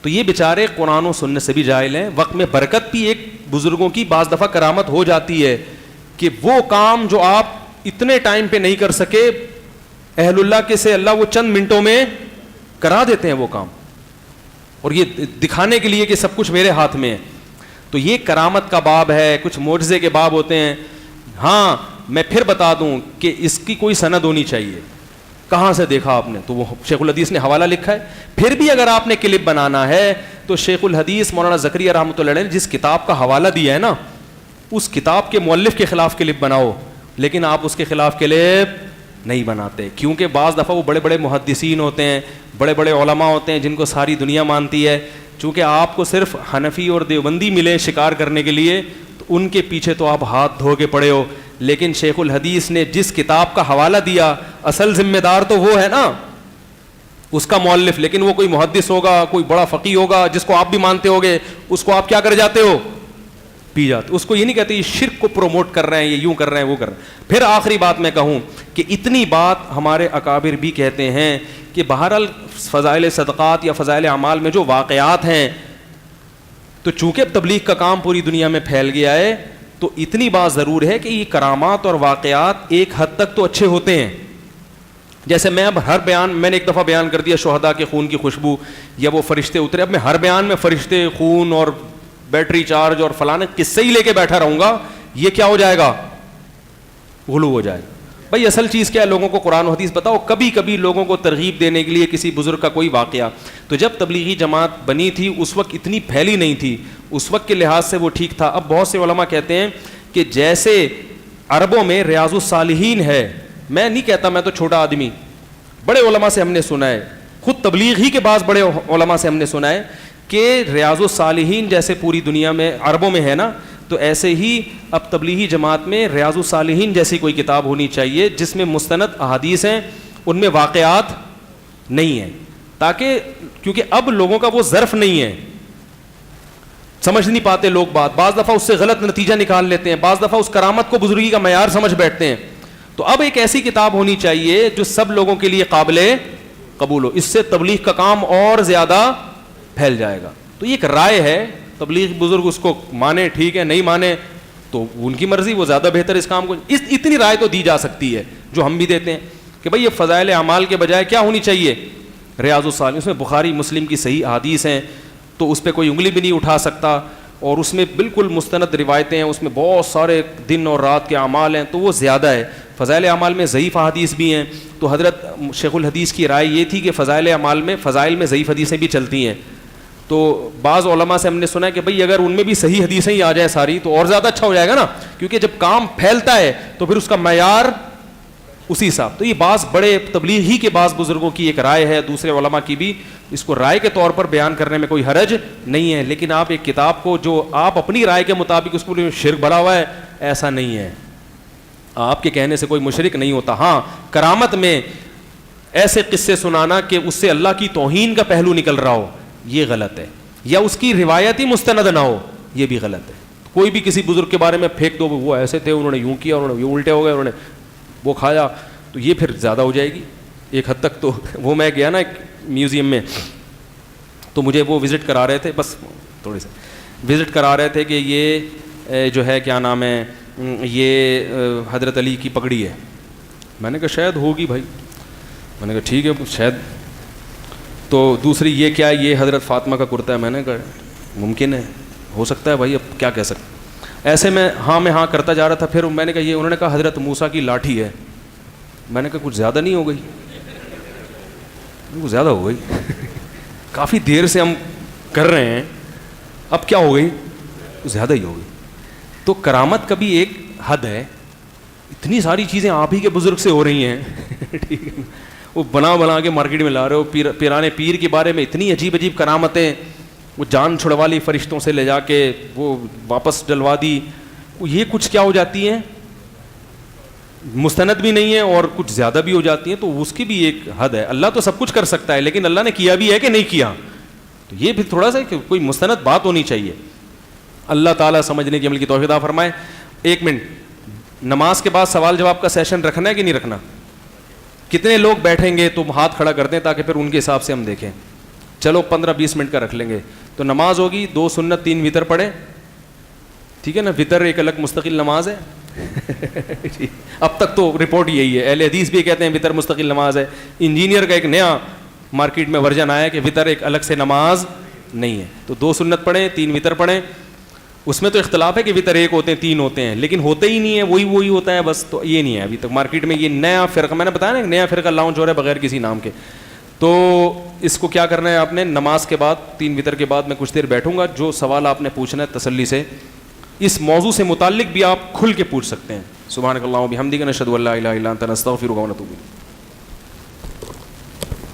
تو یہ بیچارے قرآن و سنت سے بھی جاہل ہیں. وقت میں برکت بھی ایک بزرگوں کی بعض دفعہ کرامت ہو جاتی ہے کہ وہ کام جو آپ اتنے ٹائم پہ نہیں کر سکے, اہل اللہ کے سے اللہ وہ چند منٹوں میں کرا دیتے ہیں وہ کام, اور یہ دکھانے کے لیے کہ سب کچھ میرے ہاتھ میں ہے. تو یہ کرامت کا باب ہے, کچھ معجزے کے باب ہوتے ہیں. ہاں میں پھر بتا دوں کہ اس کی کوئی سند ہونی چاہیے, کہاں سے دیکھا آپ نے, تو وہ شیخ الحدیث نے حوالہ لکھا ہے. پھر بھی اگر آپ نے کلپ بنانا ہے تو شیخ الحدیث مولانا زکریا رحمۃ اللہ علیہ نے جس کتاب کا حوالہ دیا ہے نا, اس کتاب کے مؤلف کے خلاف کلپ بناؤ, لیکن آپ اس کے خلاف کلپ نہیں بناتے, کیونکہ بعض دفعہ وہ بڑے بڑے محدثین ہوتے ہیں, بڑے بڑے علماء ہوتے ہیں جن کو ساری دنیا مانتی ہے. چونکہ آپ کو صرف حنفی اور دیوبندی ملے شکار کرنے کے لیے, تو ان کے پیچھے تو آپ ہاتھ دھو کے پڑے ہو. لیکن شیخ الحدیث نے جس کتاب کا حوالہ دیا, اصل ذمہ دار تو وہ ہے نا, اس کا مؤلف. لیکن وہ کوئی محدث ہوگا, کوئی بڑا فقیہ ہوگا جس کو آپ بھی مانتے ہوگے, اس کو آپ کیا کر جاتے ہو, پی جاتے. اس کو یہ نہیں کہتے یہ شرک کو پروموٹ کر رہے ہیں, یہ یوں کر رہے ہیں, وہ کر رہے ہیں. پھر آخری بات میں کہوں کہ اتنی بات ہمارے اکابر بھی کہتے ہیں کہ بہرحال فضائل صدقات یا فضائل اعمال میں جو واقعات ہیں, تو چونکہ تبلیغ کا کام پوری دنیا میں پھیل گیا ہے, تو اتنی بات ضرور ہے کہ یہ کرامات اور واقعات ایک حد تک تو اچھے ہوتے ہیں. جیسے میں اب ہر بیان, میں نے ایک دفعہ بیان کر دیا شہداء کے خون کی خوشبو یا وہ فرشتے اترے, اب میں ہر بیان میں فرشتے, خون اور بیٹری چارج اور فلانے قصے ہی لے کے بیٹھا رہوں گا, یہ کیا ہو جائے گا, غلو ہو جائے گا. بھائی اصل چیز کیا ہے, لوگوں کو قرآن و حدیث بتاؤ. کبھی کبھی لوگوں کو ترغیب دینے کے لیے کسی بزرگ کا کوئی واقعہ, تو جب تبلیغی جماعت بنی تھی اس وقت اتنی پھیلی نہیں تھی, اس وقت کے لحاظ سے وہ ٹھیک تھا. اب بہت سے علماء کہتے ہیں کہ جیسے عربوں میں ریاض الصالحین ہے, میں نہیں کہتا میں تو چھوٹا آدمی, بڑے علماء سے ہم نے سنا ہے, خود تبلیغ ہی کے بعض بڑے علماء سے ہم نے سنا ہے کہ ریاض الصالحین جیسے پوری دنیا میں عربوں میں ہے نا, تو ایسے ہی اب تبلیغی جماعت میں ریاض الصالحین جیسی کوئی کتاب ہونی چاہیے جس میں مستند احادیث ہیں, ان میں واقعات نہیں ہیں, تاکہ کیونکہ اب لوگوں کا وہ ظرف نہیں ہے, سمجھ نہیں پاتے لوگ بات, بعض دفعہ اس سے غلط نتیجہ نکال لیتے ہیں, بعض دفعہ اس کرامت کو بزرگی کا معیار سمجھ بیٹھتے ہیں. تو اب ایک ایسی کتاب ہونی چاہیے جو سب لوگوں کے لیے قابل قبول ہو, اس سے تبلیغ کا کام اور زیادہ پھیل جائے گا. تو یہ ایک رائے ہے, تبلیغ بزرگ اس کو مانے ٹھیک ہے, نہیں مانے تو ان کی مرضی, وہ زیادہ بہتر اس کام کو. اتنی رائے تو دی جا سکتی ہے جو ہم بھی دیتے ہیں کہ بھئی یہ فضائل اعمال کے بجائے کیا ہونی چاہیے, ریاض الصالحین, اس میں بخاری مسلم کی صحیح احادیث ہیں, تو اس پہ کوئی انگلی بھی نہیں اٹھا سکتا, اور اس میں بالکل مستند روایتیں ہیں, اس میں بہت سارے دن اور رات کے اعمال ہیں, تو وہ زیادہ ہے. فضائل اعمال میں ضعیف احادیث بھی ہیں, تو حضرت شیخ الحدیث کی رائے یہ تھی کہ فضائل اعمال میں فضائل میں ضعیف حدیثیں بھی چلتی ہیں. تو بعض علماء سے ہم نے سنا ہے کہ بھئی اگر ان میں بھی صحیح حدیثیں ہی آ جائیں ساری تو اور زیادہ اچھا ہو جائے گا نا, کیونکہ جب کام پھیلتا ہے تو پھر اس کا معیار اسی حساب. تو یہ بعض بڑے تبلیغی کے بعض بزرگوں کی ایک رائے ہے, دوسرے علماء کی بھی, اس کو رائے کے طور پر بیان کرنے میں کوئی حرج نہیں ہے. لیکن آپ ایک کتاب کو جو آپ اپنی رائے کے مطابق اس پر شرک بھرا ہوا ہے, ایسا نہیں ہے, آپ کے کہنے سے کوئی مشرک نہیں ہوتا. ہاں کرامت میں ایسے قصے سنانا کہ اس سے اللہ کی توہین کا پہلو نکل رہا ہو, یہ غلط ہے, یا اس کی روایتی مستند نہ ہو, یہ بھی غلط ہے. کوئی بھی کسی بزرگ کے بارے میں پھینک دو, وہ ایسے تھے, انہوں نے یوں کیا, انہوں نے یوں الٹے ہو گئے, انہوں نے وہ کھایا, تو یہ پھر زیادہ ہو جائے گی ایک حد تک. تو وہ میں گیا نا ایک میوزیم میں, تو مجھے وہ وزٹ کرا رہے تھے, بس تھوڑی سے وزٹ کرا رہے تھے کہ یہ جو ہے کیا نام ہے, یہ حضرت علی کی پگڑی ہے. میں نے کہا شاید ہوگی بھائی, میں نے کہا ٹھیک ہے شاید. تو دوسری یہ کیا, یہ حضرت فاطمہ کا کرتا ہے. میں نے کہا ممکن ہے, ہو سکتا ہے بھائی, اب کیا کہہ سکتے. ایسے میں ہاں کرتا جا رہا تھا. پھر میں نے کہا یہ, انہوں نے کہا حضرت موسیٰ کی لاٹھی ہے. میں نے کہا کچھ زیادہ نہیں ہو گئی, کچھ زیادہ ہو گئی, کافی دیر سے ہم کر رہے ہیں, اب کیا ہو گئی, زیادہ ہی ہو گئی. تو کرامت کا بھی ایک حد ہے, اتنی ساری چیزیں آپ ہی کے بزرگ سے ہو رہی ہیں ٹھیک ہے, وہ بنا کے مارکیٹ میں لا رہے ہو. پیرانے پیر کے بارے میں اتنی عجیب کرامتیں, وہ جان چھڑوا لی فرشتوں سے لے جا کے, وہ واپس ڈلوا دی, یہ کچھ کیا ہو جاتی ہیں, مستند بھی نہیں ہے اور کچھ زیادہ بھی ہو جاتی ہیں تو اس کی بھی ایک حد ہے. اللہ تو سب کچھ کر سکتا ہے, لیکن اللہ نے کیا بھی ہے کہ نہیں کیا, تو یہ بھی تھوڑا سا کوئی مستند بات ہونی چاہیے. اللہ تعالیٰ سمجھنے کی عمل کی توفیق عطا فرمائے. 1 منٹ, نماز کے بعد سوال جواب کا سیشن رکھنا ہے کہ نہیں رکھنا؟ کتنے لوگ بیٹھیں گے تو ہاتھ کھڑا کر دیں تاکہ پھر ان کے حساب سے ہم دیکھیں. چلو 15-20 منٹ کا رکھ لیں گے. تو نماز ہوگی 2 سنت 3 وتر پڑھیں, ٹھیک ہے نا؟ وتر ایک الگ مستقل نماز ہے. اب تک تو رپورٹ یہی ہے, اہل حدیث بھی کہتے ہیں وتر مستقل نماز ہے. انجینئر کا ایک نیا مارکیٹ میں ورژن آیا ہے کہ وتر ایک الگ سے نماز نہیں ہے. تو 2 سنت پڑھیں, 3 وتر پڑھیں. اس میں تو اختلاف ہے کہ وتر 1 ہوتے ہیں 3 ہوتے ہیں, لیکن ہوتے ہی نہیں ہے, وہی ہوتا ہے بس. تو یہ نہیں ہے ابھی تک مارکیٹ میں. یہ نیا فرقہ, میں نے بتایا نا, ایک نیا فرقہ لانچ ہو رہا ہے بغیر کسی نام کے. تو اس کو کیا کرنا ہے آپ نے, نماز کے بعد 3 وتر کے بعد میں کچھ دیر بیٹھوں گا, جو سوال آپ نے پوچھنا ہے تسلی سے اس موضوع سے متعلق بھی آپ کھل کے پوچھ سکتے ہیں. سبحانک اللہم و بحمدک نشہد ان لا الہ الا انت نستغفرک و نتوب الیک.